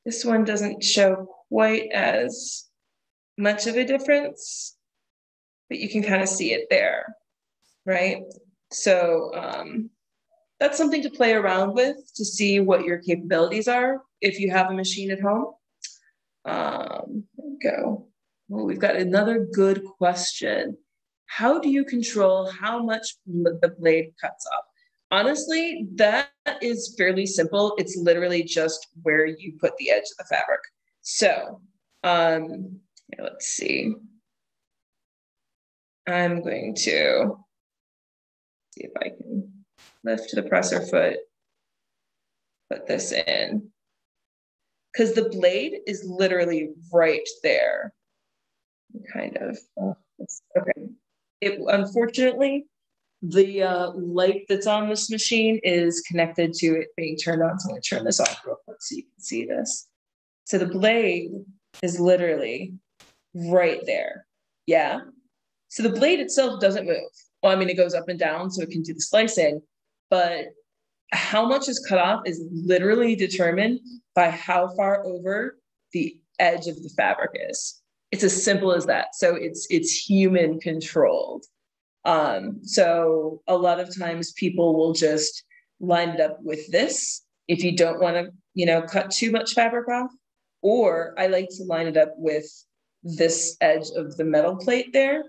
This one doesn't show quite as much of a difference, but you can kind of see it there, right? So that's something to play around with to see what your capabilities are if you have a machine at home. There we go. Well, we've got another good question. How do you control how much the blade cuts off? Honestly, that is fairly simple. It's literally just where you put the edge of the fabric. So let's see. I'm going to see if I can lift the presser foot, put this in. Because the blade is literally right there. Kind of, okay. Unfortunately, the light that's on this machine is connected to it being turned on. So I'm going to turn this off real quick so you can see this. So the blade is literally right there. Yeah. So the blade itself doesn't move. Well, I mean, it goes up and down so it can do the slicing, but how much is cut off is literally determined by how far over the edge of the fabric is. It's as simple as that. So it's human controlled. So a lot of times people will just line it up with this if you don't want to, you know, cut too much fabric off. Or I like to line it up with this edge of the metal plate there,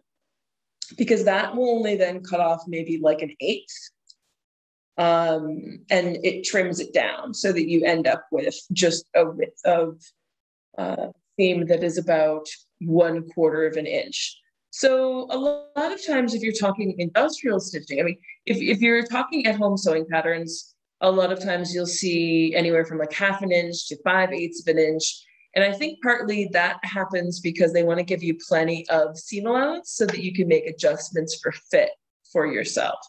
because that will only then cut off maybe like 1/8. And it trims it down so that you end up with just a width of seam that is about 1/4 of an inch. So a lot of times if you're talking industrial stitching, I mean, if you're talking at home sewing patterns, a lot of times you'll see anywhere from like 1/2 inch to 5/8 of an inch. And I think partly that happens because they want to give you plenty of seam allowance so that you can make adjustments for fit for yourself.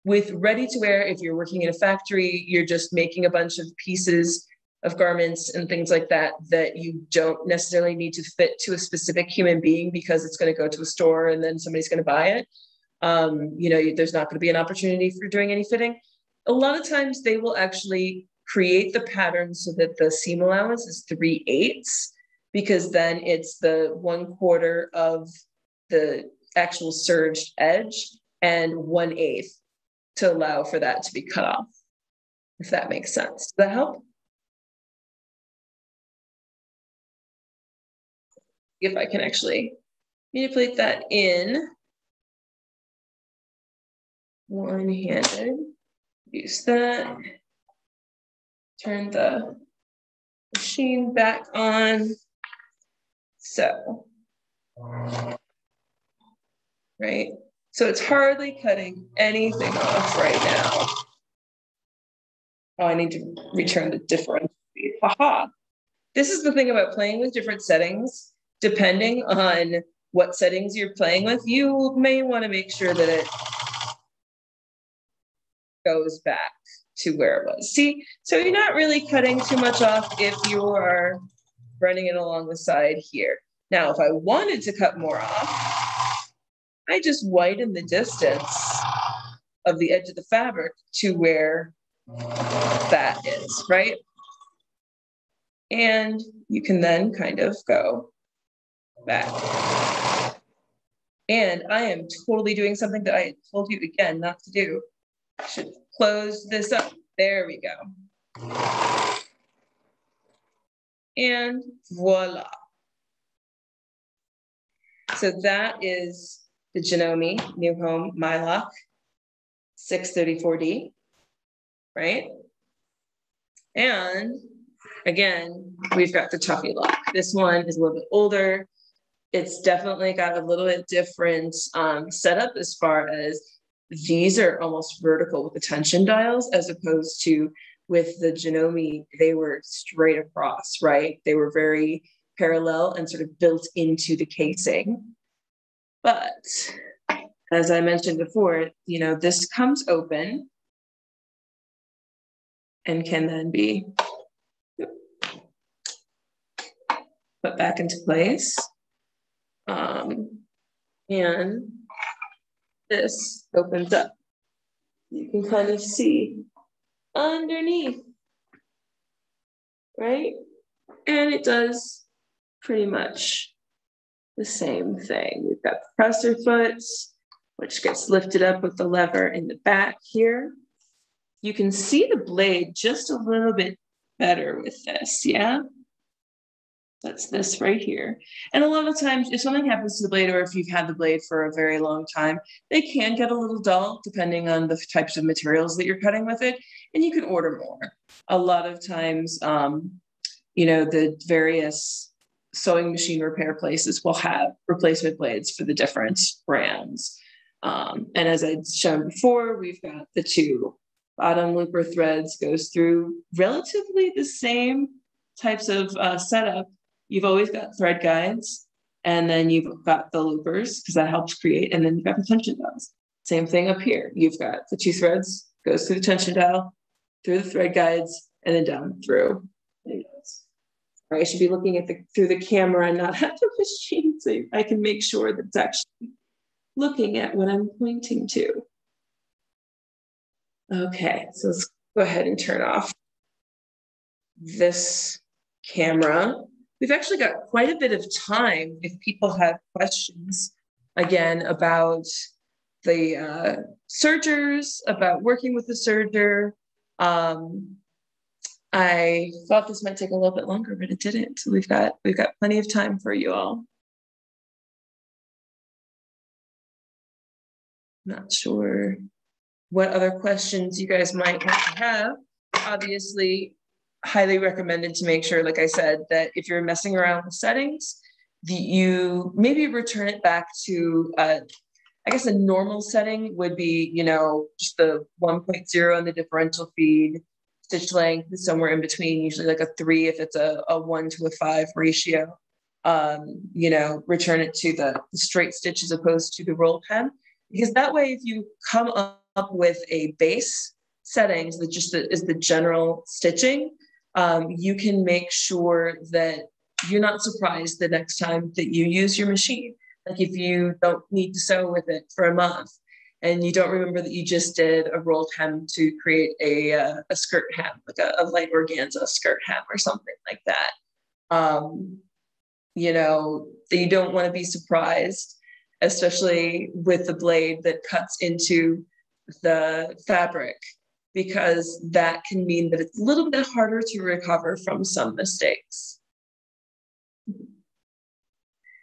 With ready to wear, if you're working in a factory, you're just making a bunch of pieces of garments and things like that that you don't necessarily need to fit to a specific human being because it's going to go to a store and then somebody's going to buy it. You know, there's not going to be an opportunity for doing any fitting. A lot of times they will actually create the pattern so that the seam allowance is 3/8, because then it's the 1/4 of the actual serged edge and 1/8 to allow for that to be cut off, if that makes sense. Does that help? If I can actually manipulate that in one-handed. Use that. Turn the machine back on. So, right? So it's hardly cutting anything off right now. Oh, I need to return to differential feed. Haha. This is the thing about playing with different settings. Depending on what settings you're playing with, you may want to make sure that it goes back to where it was. See, so you're not really cutting too much off if you are running it along the side here. Now, if I wanted to cut more off, I just widen the distance of the edge of the fabric to where that is, right? And you can then kind of go back. And I am totally doing something that I told you again not to do. I should close this up. There we go. And voila. So that is the Janome New Home Mylock 634D, right? And again, we've got the Tuffy lock. This one is a little bit older. It's definitely got a little bit different setup as far as these are almost vertical with the tension dials, as opposed to with the Janome, they were straight across, right? They were very parallel and sort of built into the casing. But as I mentioned before, you know, this comes open and can then be put back into place. And this opens up. You can kind of see underneath, right? And it does pretty much the same thing. We've got the presser foot, which gets lifted up with the lever in the back here. You can see the blade just a little bit better with this, yeah? That's this right here. And a lot of times, if something happens to the blade, or if you've had the blade for a very long time, they can get a little dull depending on the types of materials that you're cutting with it, and you can order more. A lot of times, you know, the various sewing machine repair places will have replacement blades for the different brands. And as I'd shown before, we've got the two bottom looper threads, goes through relatively the same types of setup. You've always got thread guides, and then you've got the loopers because that helps create, and then you've got the tension dials. Same thing up here. You've got the two threads, goes through the tension dial, through the thread guides, and then down through. I should be looking at through the camera and not at the machine, so I can make sure that it's actually looking at what I'm pointing to. Okay, so let's go ahead and turn off this camera. We've actually got quite a bit of time if people have questions, again, about the sergers, about working with the serger. I thought this might take a little bit longer, but it didn't. So we've got plenty of time for you all. Not sure what other questions you guys might want to have. Obviously, highly recommended to make sure, like I said, that if you're messing around with settings, you maybe return it back to, I guess a normal setting would be, you know, just the 1.0 on the differential feed. Stitch length is somewhere in between, usually like a 3 if it's a 1 to a 5 ratio. You know, return it to the straight stitch as opposed to the roll hem, because that way, if you come up with a base settings that just is the general stitching, you can make sure that you're not surprised the next time that you use your machine. Like if you don't need to sew with it for a month and you don't remember that you just did a rolled hem to create a skirt hem, like a light organza skirt hem or something like that. You know, you don't want to be surprised, especially with the blade that cuts into the fabric, because that can mean that it's a little bit harder to recover from some mistakes.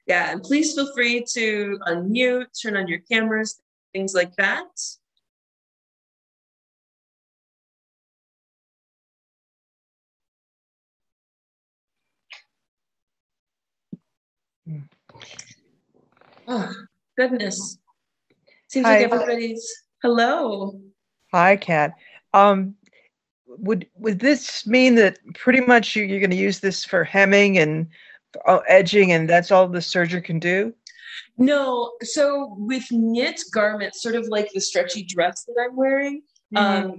Yeah, and please feel free to unmute, turn on your cameras, things like that. Oh, goodness. Seems like Hi. everybody's, hello. Hi, Kat. Would this mean that pretty much you're going to use this for hemming and edging, and that's all the serger can do? No, so with knit garments, sort of like the stretchy dress that I'm wearing,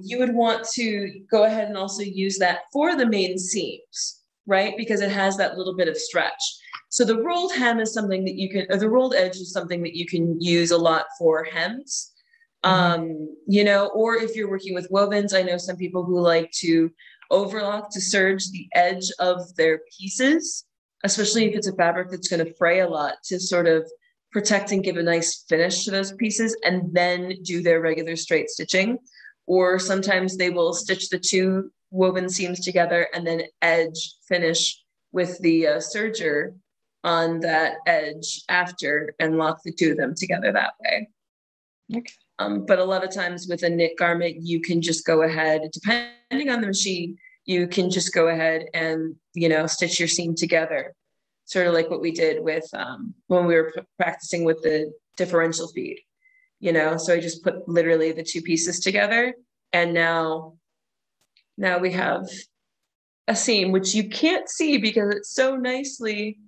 you would want to go ahead and also use that for the main seams, right? Because it has that little bit of stretch. So the rolled hem is something that you can, or the rolled edge is something that you can use a lot for hems. You know, or if you're working with wovens, I know some people who like to overlock to serge the edge of their pieces, especially if it's a fabric that's going to fray a lot, to sort of protect and give a nice finish to those pieces, and then do their regular straight stitching. Or sometimes they will stitch the two woven seams together and then edge finish with the serger on that edge after, and lock the two of them together that way. Okay. But a lot of times with a knit garment, you can just go ahead, depending on the machine, you can just go ahead and, you know, stitch your seam together. Sort of like what we did with when we were practicing with the differential feed, you know. So I just put literally the two pieces together, and now we have a seam, which you can't see because it's so nicely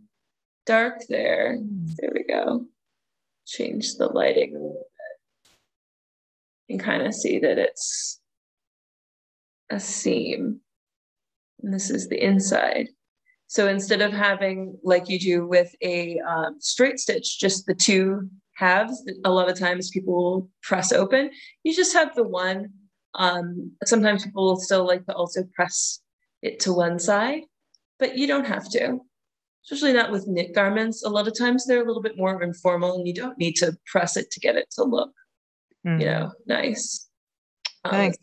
dark there. There we go. Change the lighting a little bit. You can kind of see that it's a seam, and this is the inside. So instead of having, like you do with a straight stitch, just the two halves that a lot of times people will press open, you just have the one. Sometimes people will still like to also press it to one side, but you don't have to, especially not with knit garments. A lot of times they're a little bit more informal, and you don't need to press it to get it to look, you know, nice. Thanks.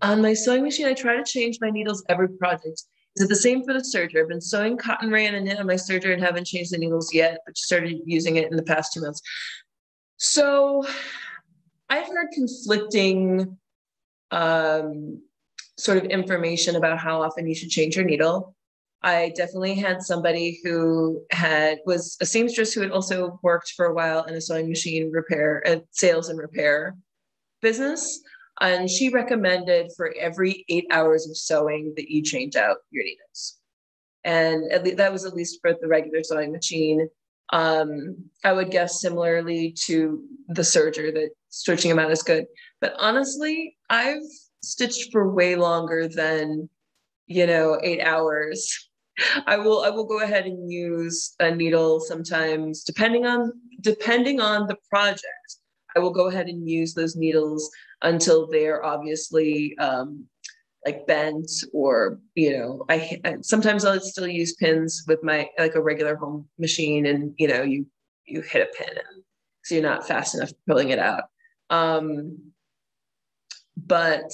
On my sewing machine, I try to change my needles every project. Is it the same for the serger? I've been sewing cotton, rayon, and knit on my serger and haven't changed the needles yet, but started using it in the past 2 months. So I've heard conflicting sort of information about how often you should change your needle. I definitely had somebody who was a seamstress who had also worked for a while in a sewing machine repair, sales and repair business. And she recommended for every 8 hours of sewing that you change out your needles. And that was at least for the regular sewing machine. I would guess similarly to the serger that switching them out is good. But honestly, I've stitched for way longer than, you know, 8 hours. I will go ahead and use a needle sometimes, depending on the project. I will go ahead and use those needles until they're obviously like bent, or, you know, I sometimes I'll still use pins with my, like a regular home machine, and, you know, you hit a pin in, so you're not fast enough pulling it out. But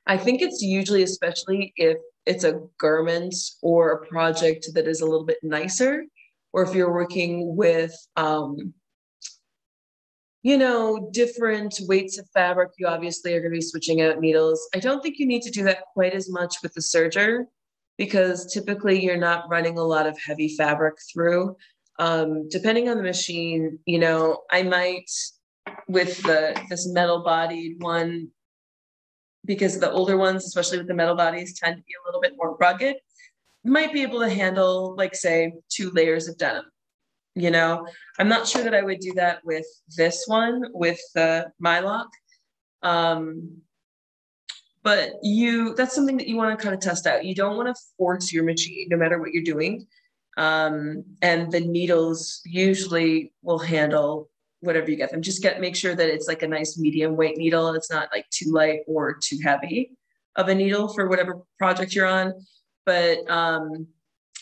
I think it's usually, especially if it's a garment or a project that is a little bit nicer, or if you're working with you know, different weights of fabric, you obviously are going to be switching out needles. I don't think you need to do that quite as much with the serger, because typically you're not running a lot of heavy fabric through. Depending on the machine, you know, I might, with this metal bodied one, because the older ones, especially with the metal bodies, tend to be a little bit more rugged, might be able to handle, like, say, 2 layers of denim. You know, I'm not sure that I would do that with this one, with the Mylock. But that's something that you want to kind of test out. You don't want to force your machine, no matter what you're doing. And the needles usually will handle whatever you get them. Just make sure that it's like a nice medium weight needle. It's not like too light or too heavy of a needle for whatever project you're on. But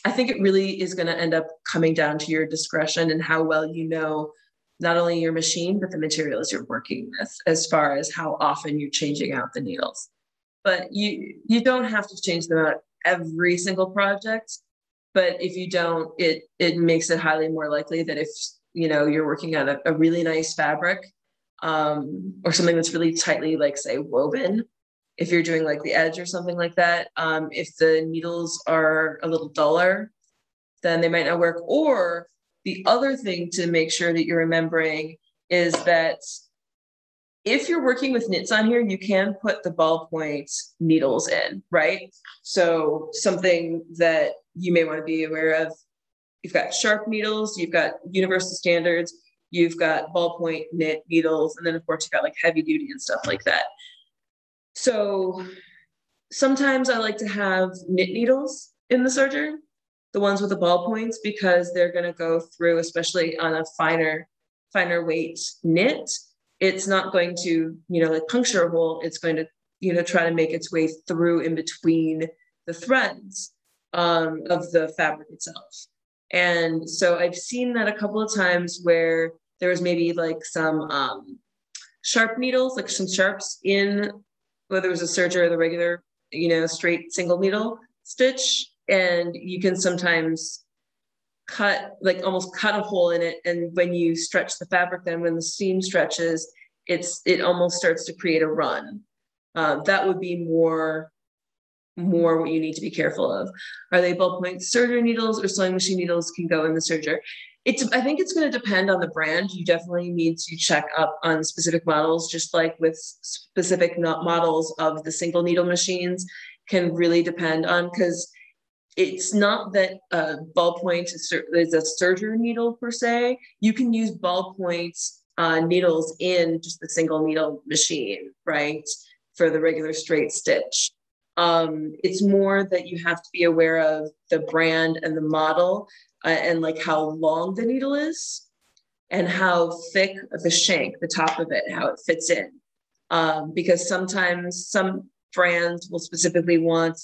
I think it really is going to end up coming down to your discretion and how well you know not only your machine, but the materials you're working with, as far as how often you're changing out the needles. But you don't have to change them out every single project. But if you don't, it makes it highly more likely that if, you know, you're working on a really nice fabric, or something that's really tightly, like say woven, if you're doing like the edge or something like that, if the needles are a little duller, then they might not work. Or the other thing to make sure that you're remembering is that if you're working with knits on here, you can put the ballpoint needles in, right? So something that you may want to be aware of, you've got sharp needles, you've got universal standards, you've got ballpoint knit needles, and then of course you've got like heavy duty and stuff like that. So sometimes I like to have knit needles in the serger, the ones with the ballpoints, because they're going to go through, especially on a finer weight knit. It's not going to, you know, like puncture a hole. It's going to, you know, try to make its way through in between the threads of the fabric itself. And so I've seen that a couple of times where there was maybe like some sharp needles, like some sharps in, whether it was a serger or the regular, you know, straight single needle stitch. And you can sometimes almost cut a hole in it. And when you stretch the fabric, then when the seam stretches, it almost starts to create a run. That would be more what you need to be careful of. Are they ballpoint serger needles or sewing machine needles can go in the serger? I think it's going to depend on the brand. You definitely need to check up on specific models, just like with specific models of the single needle machines can really depend on, because it's not that ballpoint is a serger needle per se. You can use ballpoint needles in just the single needle machine, right? For the regular straight stitch. It's more that you have to be aware of the brand and the model, and like how long the needle is and how thick the shank, the top of it, how it fits in. Because sometimes some brands will specifically want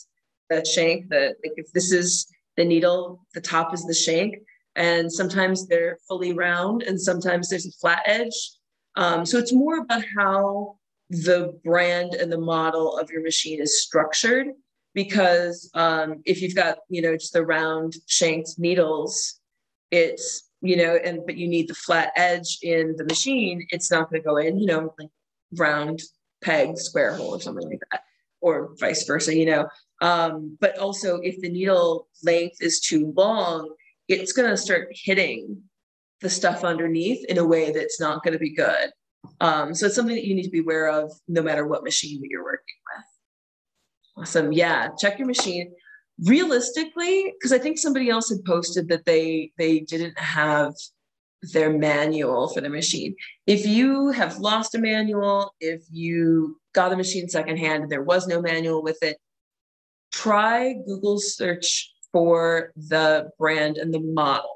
that shank, like if this is the needle, the top is the shank, and sometimes they're fully round and sometimes there's a flat edge. So it's more about how the brand and the model of your machine is structured, because if you've got, you know, just the round shanked needles, it's, you know, but you need the flat edge in the machine, it's not going to go in, you know, like round peg, square hole or something like that, or vice versa, you know. But also if the needle length is too long, it's going to start hitting the stuff underneath in a way that's not going to be good. So it's something that you need to be aware of no matter what machine that you're working with. Awesome. Yeah. Check your machine. Realistically, because I think somebody else had posted that they didn't have their manual for the machine. If you have lost a manual, if you got a machine secondhand and there was no manual with it, try Google search for the brand and the model,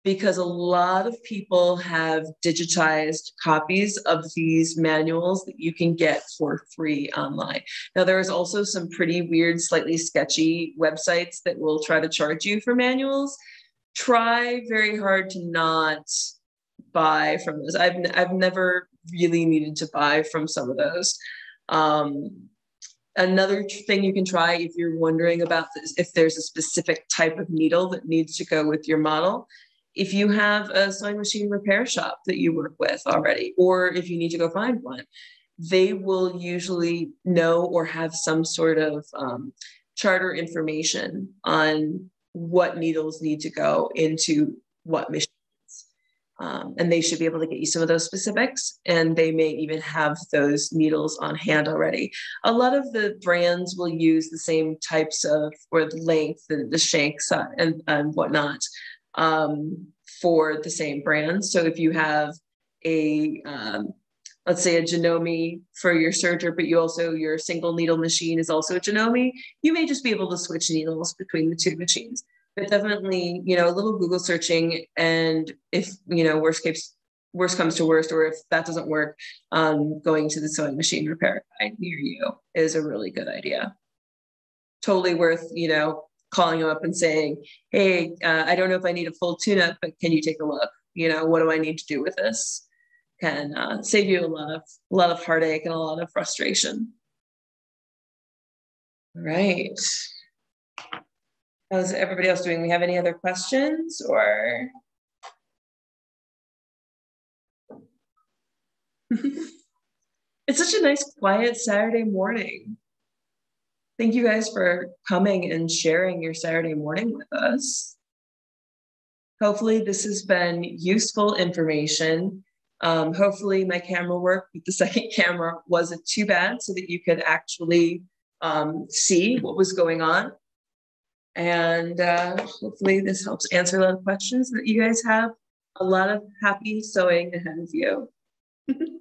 because a lot of people have digitized copies of these manuals that you can get for free online. Now, there is also some pretty weird, slightly sketchy websites that will try to charge you for manuals. Try very hard to not buy from those. I've never really needed to buy from some of those. Another thing you can try if you're wondering about this, if there's a specific type of needle that needs to go with your model, if you have a sewing machine repair shop that you work with already, or if you need to go find one, they will usually know or have some sort of charter information on what needles need to go into what machines. And they should be able to get you some of those specifics, and they may even have those needles on hand already. A lot of the brands will use the same types of, or the length and the shanks and whatnot, for the same brand. So if you have a, let's say a Janome for your serger, but you also, your single needle machine is also a Janome, you may just be able to switch needles between the two machines. But definitely, you know, a little Google searching, and if, you know, worst comes to worst, or if that doesn't work, going to the sewing machine repair guy near you is a really good idea. Totally worth, you know, calling them up and saying, hey, I don't know if I need a full tune-up, but can you take a look? You know, what do I need to do with this? Can save you a lot of heartache and a lot of frustration. All right. How's everybody else doing? We have any other questions or? It's such a nice, quiet Saturday morning. Thank you guys for coming and sharing your Saturday morning with us. Hopefully this has been useful information. Hopefully my camera work with the second camera wasn't too bad so that you could actually see what was going on. And hopefully this helps answer a lot of questions that you guys have. A lot of happy sewing ahead of you. Let's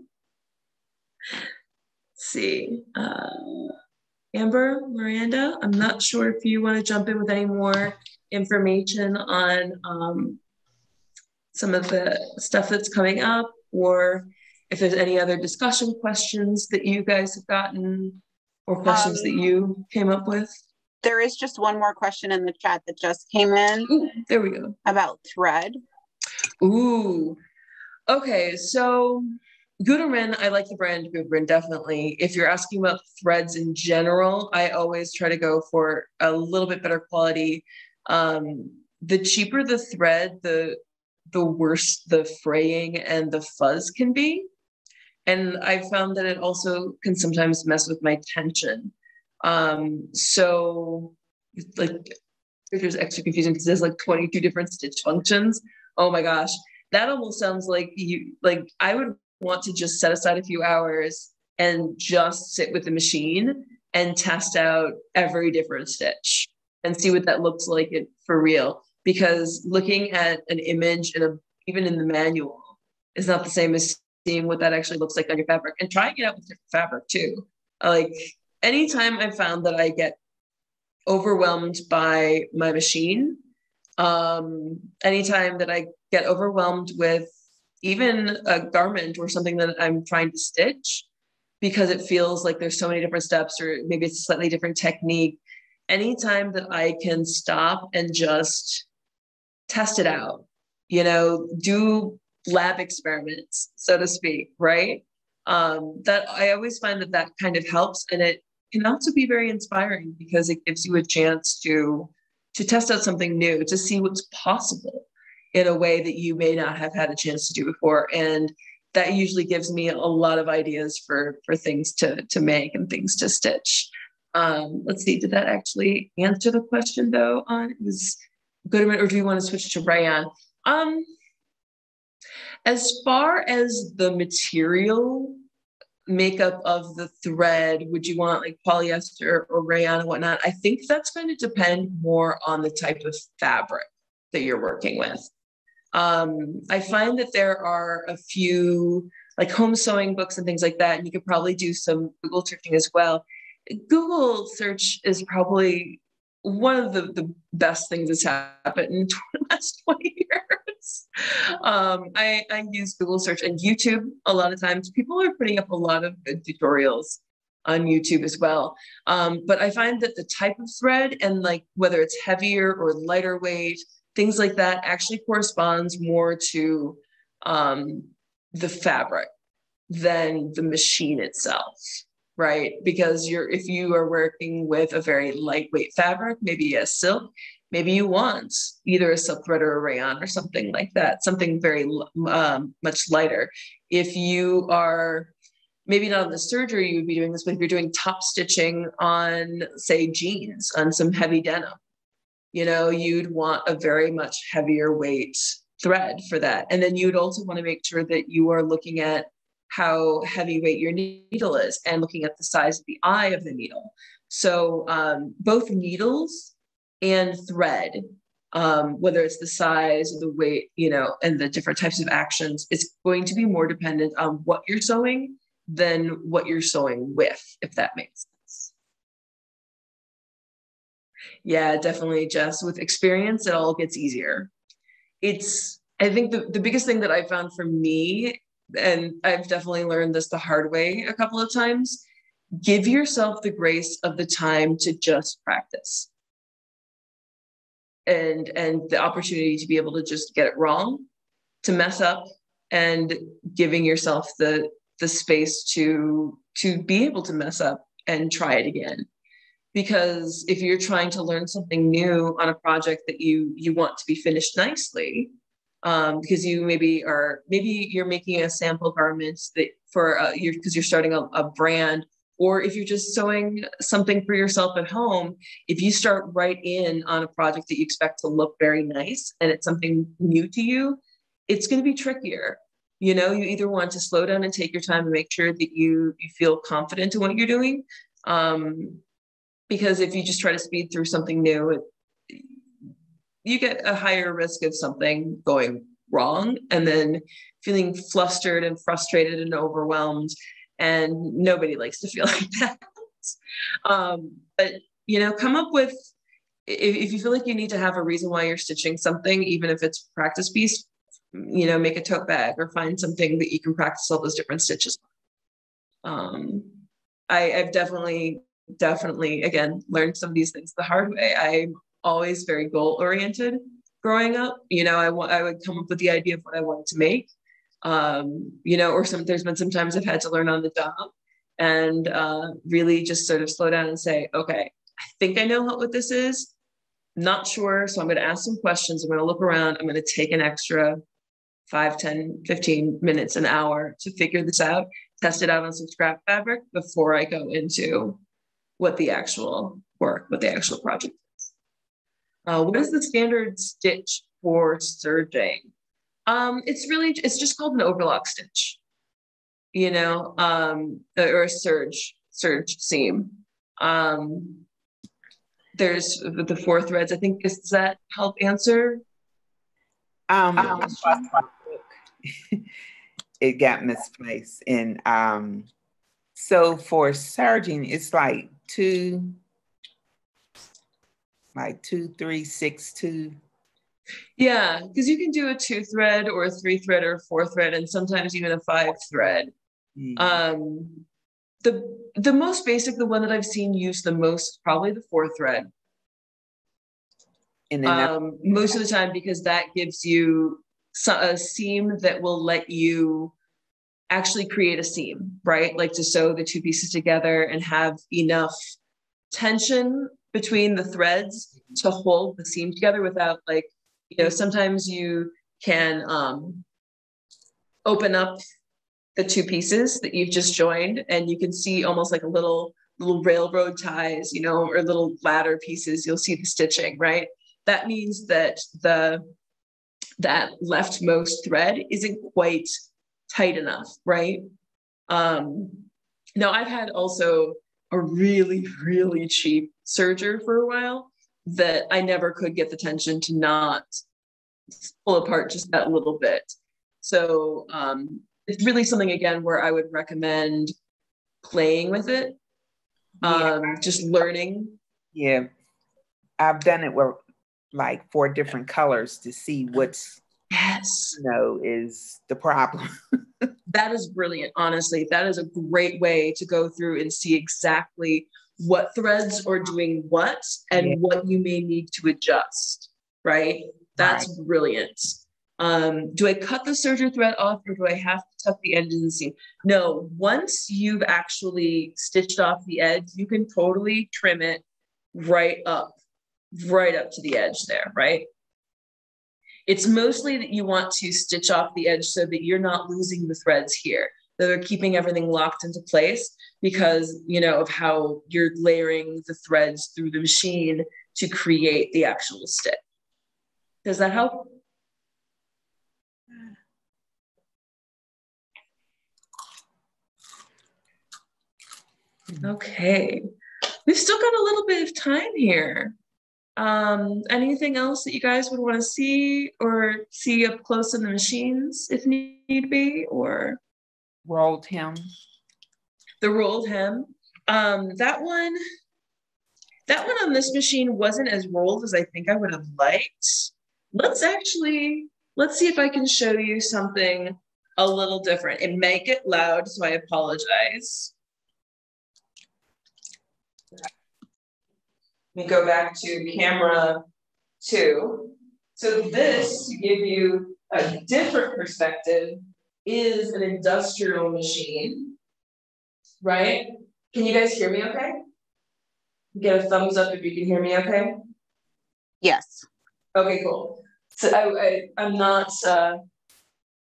see. Amber, Miranda, I'm not sure if you want to jump in with any more information on some of the stuff that's coming up, or if there's any other discussion questions that you guys have gotten or questions that you came up with. There is just one more question in the chat that just came in. Ooh, there we go. About thread. Ooh, okay, so Gutermann, I like the brand Gutermann, definitely. If you're asking about threads in general, I always try to go for a little bit better quality. The cheaper the thread, the worse the fraying and the fuzz can be. And I found that it also can sometimes mess with my tension. So like, it's extra confusing because there's like 22 different stitch functions. Oh my gosh, that almost sounds like I would want to just set aside a few hours and just sit with the machine and test out every different stitch and see what that looks like for real. Because looking at an image even in the manual is not the same as seeing what that actually looks like on your fabric, and trying it out with different fabric too. Like anytime I found that I get overwhelmed by my machine, anytime that I get overwhelmed with even a garment or something that I'm trying to stitch, because it feels like there's so many different steps, or maybe it's a slightly different technique, anytime that I can stop and just test it out, do lab experiments, so to speak, right? That I always find that kind of helps. And it can also be very inspiring because it gives you a chance to test out something new, to see what's possible in a way that you may not have had a chance to do before. And that usually gives me a lot of ideas for things to make and things to stitch. Let's see, did that actually answer the question though? It was good, or do you want to switch to rayon? As far as the material makeup of the thread, would you want like polyester or rayon and whatnot? I think that's going to depend more on the type of fabric that you're working with. I find that there are a few like home sewing books and things like that, and you could probably do some Google searching as well. Google search is probably one of the best things that's happened in the last 20 years. I use Google search and YouTube a lot of times. People are putting up a lot of good tutorials on YouTube as well. But I find that the type of thread and like whether it's heavier or lighter weight, things like that actually corresponds more to the fabric than the machine itself. Right? Because if you are working with a very lightweight fabric, maybe a silk, maybe you want either a silk thread or a rayon or something like that, something very much lighter. If you are maybe not on the Serger, you would be doing this, but if you're doing top stitching on, say, jeans, on some heavy denim, you'd want a very much heavier weight thread for that. And then you'd also want to make sure that you are looking at how heavyweight your needle is and looking at the size of the eye of the needle. So both needles and thread, whether it's the size or the weight, and the different types of actions, it's going to be more dependent on what you're sewing than what you're sewing with, if that makes sense. Yeah, definitely, Jess. With experience, it all gets easier. I think the biggest thing that I found for me, and I've definitely learned this the hard way a couple of times, give yourself the grace of the time to just practice and the opportunity to be able to just get it wrong, to mess up, and giving yourself the space to be able to mess up and try it again. Because if you're trying to learn something new on a project that you want to be finished nicely, because you maybe you're making a sample garment that for because you're starting a brand, or if you're just sewing something for yourself at home, if you start right in on a project that you expect to look very nice and it's something new to you, it's going to be trickier. You know, you either want to slow down and take your time and make sure that you feel confident in what you're doing. Because if you just try to speed through something new, you get a higher risk of something going wrong and then feeling flustered and frustrated and overwhelmed. And nobody likes to feel like that. But, you know, come up with, if you feel like you need to have a reason why you're stitching something, even if it's a practice piece, you know, make a tote bag or find something that you can practice all those different stitches. I've definitely, again, learned some of these things the hard way. I'm always very goal oriented growing up. You know, I would come up with the idea of what I wanted to make. You know, or there's been some times I've had to learn on the job and really just sort of slow down and say, okay, I think I know what this is. Not sure. So I'm going to ask some questions. I'm going to look around. I'm going to take an extra 5, 10, 15 minutes, an hour to figure this out, test it out on some scrap fabric before I go into what the actual project is. What is the standard stitch for serging? It's just called an overlock stitch, you know, or a serge seam. There's the 4 threads. I think, does that help answer? It got misplaced. And so for serging, it's like 2, 3, 6, 2. Yeah, because you can do a 2 thread or a 3 thread or a 4 thread, and sometimes even a 5 thread. The most basic, the one that I've seen used the most, is probably the 4 thread. And then most of the time, because that gives you a seam that will let you actually create a seam, right? Like to sew the 2 pieces together and have enough tension between the threads to hold the seam together without, like, you know, sometimes you can open up the 2 pieces that you've just joined and you can see almost like a little railroad ties, you know, or little ladder pieces. You'll see the stitching, right? That means that that leftmost thread isn't quite tight enough, right? Now I've had also a really, really cheap serger for a while that I never could get the tension to not pull apart just that little bit. So it's really something, again, where I would recommend playing with it, just learning. Yeah, I've done it with like 4 different colors to see what's, yes, you know, is the problem. That is brilliant. Honestly, that is a great way to go through and see exactly what threads are doing what and what you may need to adjust, right? That's brilliant. Do I cut the serger thread off or do I have to tuck the edge in the seam? No, once you've actually stitched off the edge, you can totally trim it right up to the edge there, right? It's mostly that you want to stitch off the edge so that you're not losing the threads here, that are keeping everything locked into place because, you know, of how you're layering the threads through the machine to create the actual stitch. Does that help? Okay, we've still got a little bit of time here. Anything else that you guys would want to see or see up close in the machines if need be, or? Rolled hem. The rolled hem. That one on this machine wasn't as rolled as I think I would have liked. Let's see if I can show you something a little different. It may get loud, so I apologize. Let me go back to camera 2. So this, to give you a different perspective, is an industrial machine, right? Can you guys hear me okay? Get a thumbs up if you can hear me okay? Yes. Okay, cool. So I'm not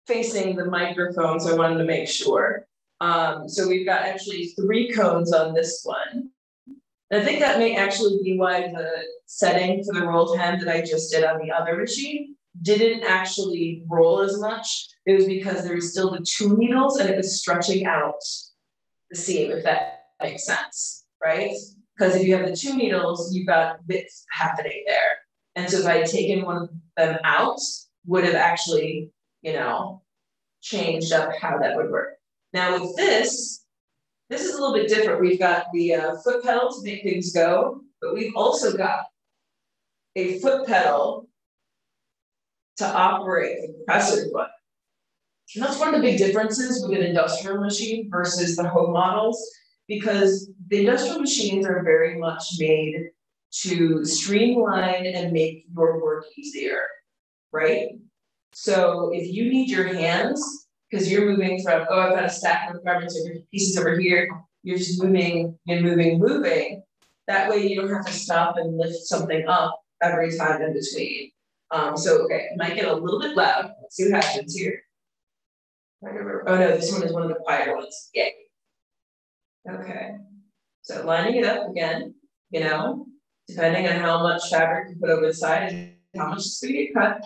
facing the microphone, so I wanted to make sure. So we've got actually 3 cones on this one. And I think that may actually be why the setting for the rolled hem that I just did on the other machine didn't actually roll as much. It was because there was still the 2 needles and it was stretching out the seam, if that makes sense, right? Because if you have the 2 needles, you've got width happening there. And so if I had taken one of them out, would have actually, you know, changed up how that would work. Now with this is a little bit different. We've got the foot pedal to make things go, but we've also got a foot pedal to operate the compressor foot. And that's one of the big differences with an industrial machine versus the home models, because the industrial machines are very much made to streamline and make your work easier, right? So if you need your hands, because you're moving from, oh, I've got a stack of garments or pieces over here, you're just moving and moving. That way you don't have to stop and lift something up every time in between. So, okay, it might get a little bit loud. Let's see what happens here. Oh no, this one is one of the quieter ones. Yay. Okay, so lining it up again, you know, depending on how much fabric you put over the side and how much is going to get cut.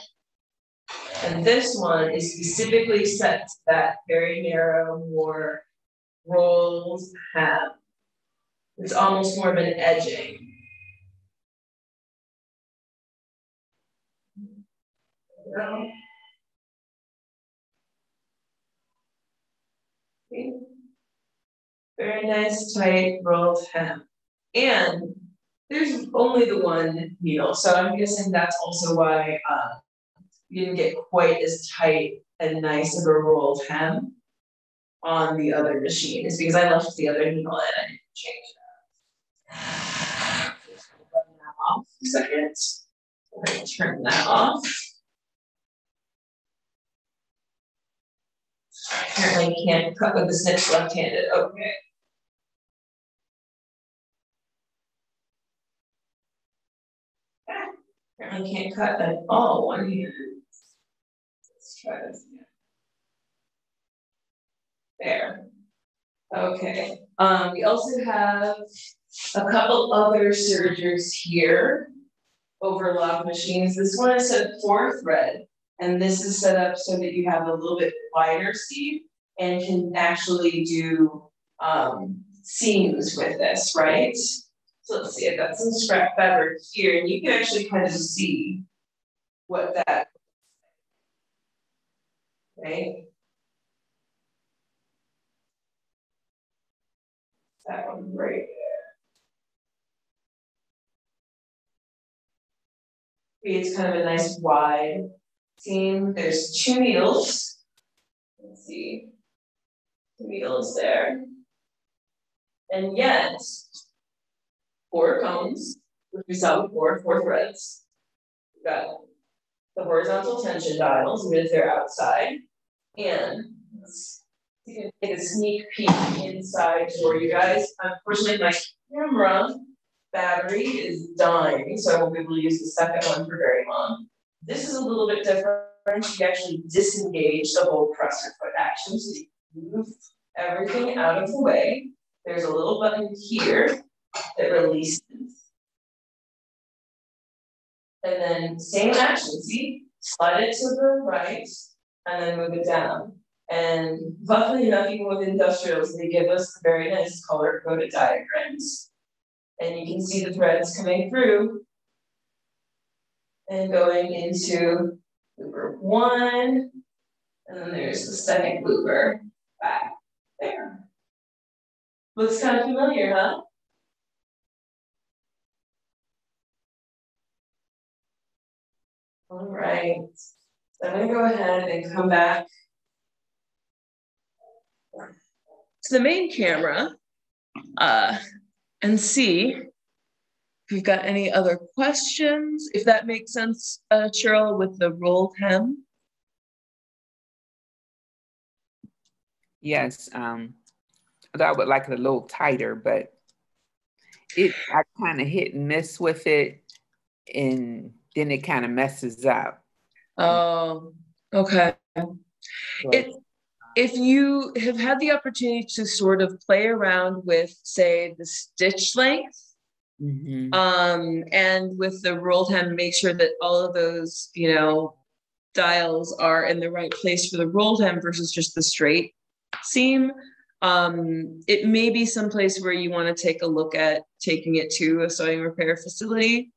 And this one is specifically set to that very narrow, more rolled hem. It's almost more of an edging. Okay. Very nice, tight, rolled hem. And there's only the 1 needle. So I'm guessing that's also why you didn't get quite as tight and nice of a rolled hem on the other machine. It's because I left the other needle in. I didn't change that. Just turn that off for a second. We're going to turn that off. Apparently you can't cut with the snips left-handed. Okay. Apparently can't cut at all one-handed. Let's try this again. There. Okay. We also have a couple other sergers here, overlock machines. This one is set 4 thread, and this is set up so that you have a little bit wider seam and can actually do seams with this, right? So let's see, I've got some scrap fabric here, and you can actually kind of see what that, right? That one right there. It's kind of a nice wide seam. There's 2 needles. Let's see, 2 needles there. And yet, 4 cones, which we saw before, 4 threads. We've got the horizontal tension dials with their outside. And you can take a sneak peek inside for you guys. Unfortunately, my camera battery is dying, so I won't be able to use the second one for very long. This is a little bit different. You actually disengage the whole presser foot action. So you move everything out of the way. There's a little button here that releases. And then same action, see? Slide it to the right and then move it down. And luckily enough, even with industrials, they give us very nice color-coded diagrams. And you can see the threads coming through and going into looper 1. And then there's the second looper back there. Looks kind of familiar, huh? All right, so I'm gonna go ahead and come back to the main camera and see if we've got any other questions, if that makes sense, Cheryl, with the rolled hem. Yes, I would like it a little tighter, but I kind of hit and miss with it, and then it kind of messes up. Oh, okay. But, If you have had the opportunity to sort of play around with, say, the stitch length, and with the rolled hem, make sure that all of those, you know, dials are in the right place for the rolled hem versus just the straight seam. It may be someplace where you want to take a look at taking it to a sewing repair facility,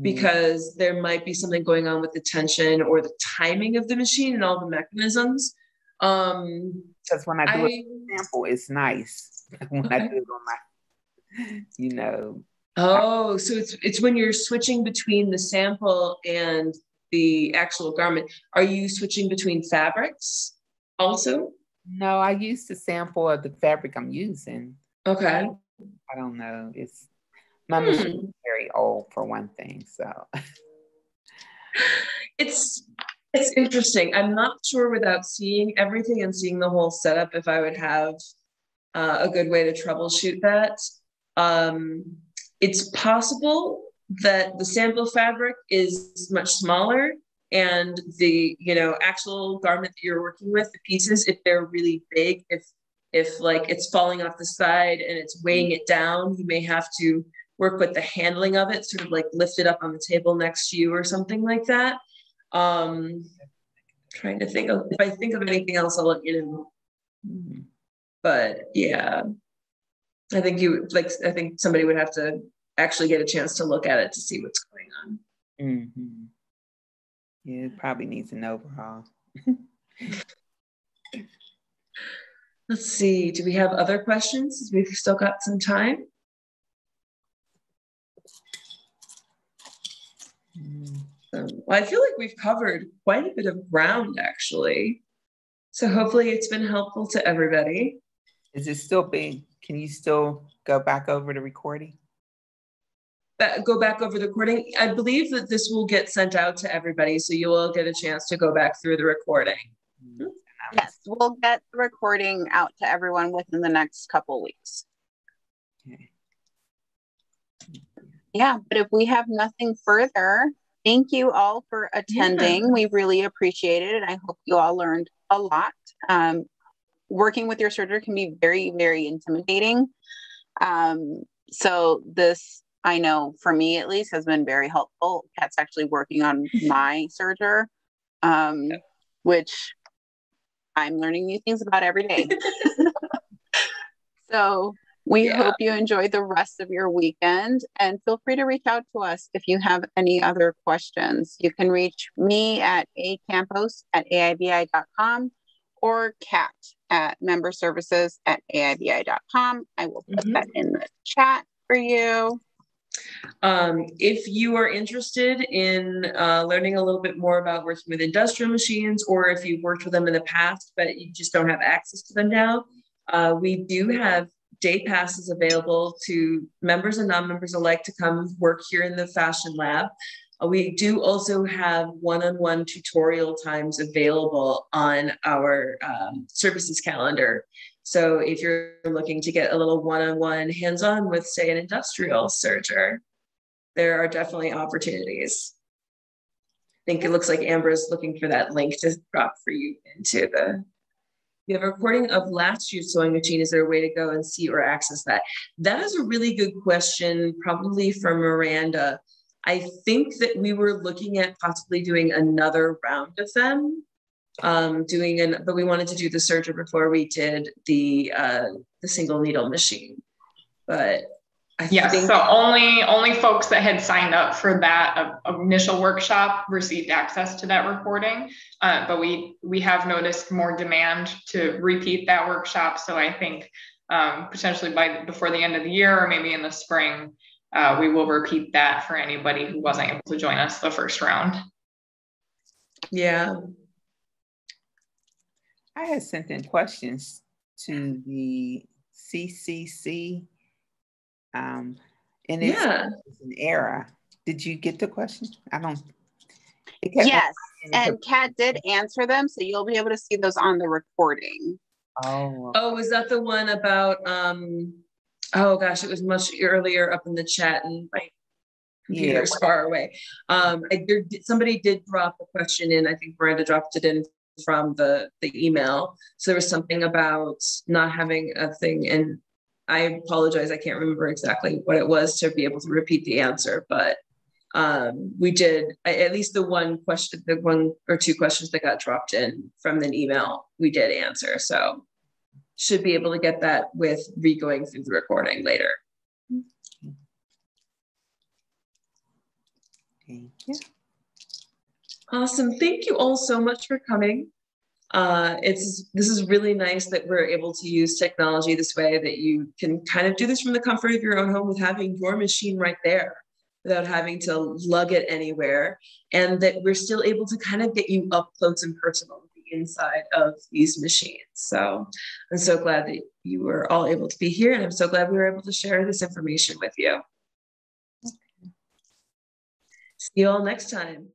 because there might be something going on with the tension or the timing of the machine and all the mechanisms. Because when I do a sample, it's nice. When I do it on my, you know. Oh, so it's when you're switching between the sample and the actual garment. Are you switching between fabrics also? No, I use the sample of the fabric I'm using. Okay. I don't know. It's my machine is very old for one thing, so it's interesting. I'm not sure without seeing everything and seeing the whole setup if I would have a good way to troubleshoot that. It's possible that the sample fabric is much smaller, and the, you know, actual garment that you're working with, the pieces, if they're really big, if like it's falling off the side and it's weighing it down, you may have to work with the handling of it, sort of like lift it up on the table next to you or something like that. Trying to think of, if I think of anything else, I'll let you know. But yeah, I think I think somebody would have to actually get a chance to look at it to see what's going on. Yeah, it probably needs an overhaul. Let's see, do we have other questions? We've still got some time. Well, I feel like we've covered quite a bit of ground, actually. So hopefully it's been helpful to everybody. Is it still being, can you still go back over the recording? Go back over the recording. I believe that this will get sent out to everybody, so you will get a chance to go back through the recording. Yes, we'll get the recording out to everyone within the next couple weeks. Okay. Yeah, but if we have nothing further, thank you all for attending. Yeah. We really appreciate it, and I hope you all learned a lot. Working with your serger can be very, very intimidating. So this, I know for me at least, has been very helpful. Kat's actually working on my serger, which I'm learning new things about every day. So we hope you enjoy the rest of your weekend, and feel free to reach out to us if you have any other questions. You can reach me at acampos@aibi.com or Kat at memberservices@aibi.com. I will put that in the chat for you. If you are interested in learning a little bit more about working with industrial machines, or if you've worked with them in the past but you just don't have access to them now, we do have day passes available to members and non-members alike to come work here in the Fashion Lab. We do also have one-on-one tutorial times available on our services calendar. So if you're looking to get a little one-on-one hands-on with, say, an industrial serger, there are definitely opportunities. I think it looks like Amber is looking for that link to drop for you into the. You have a recording of last year's sewing machine. Is there a way to go and see or access that? That is a really good question, probably from Miranda. I think that we were looking at possibly doing another round of them, but we wanted to do the serger before we did the single needle machine. But I think so only folks that had signed up for that initial workshop received access to that recording. But we have noticed more demand to repeat that workshop. So I think potentially before the end of the year, or maybe in the spring, we will repeat that for anybody who wasn't able to join us the first round. Yeah. I had sent in questions to the CCC, and it's an error. Did you get the question? I don't. Yes, and Kat did answer them, so you'll be able to see those on the recording. Oh, was that the one about Oh gosh, it was much earlier up in the chat, and my computer is far away. Somebody did drop a question in. I think Miranda dropped it in from the email. So there was something about not having a thing, and I apologize, I can't remember exactly what it was to be able to repeat the answer, but we did, at least the one question, the one or two questions that got dropped in from an email, we did answer. So should be able to get that with re-going through the recording later. Thank you. Awesome. Thank you all so much for coming. This is really nice that we're able to use technology this way, that you can kind of do this from the comfort of your own home with having your machine right there without having to lug it anywhere, and that we're still able to kind of get you up close and personal with the inside of these machines. So I'm so glad that you were all able to be here, and I'm so glad we were able to share this information with you. See you all next time.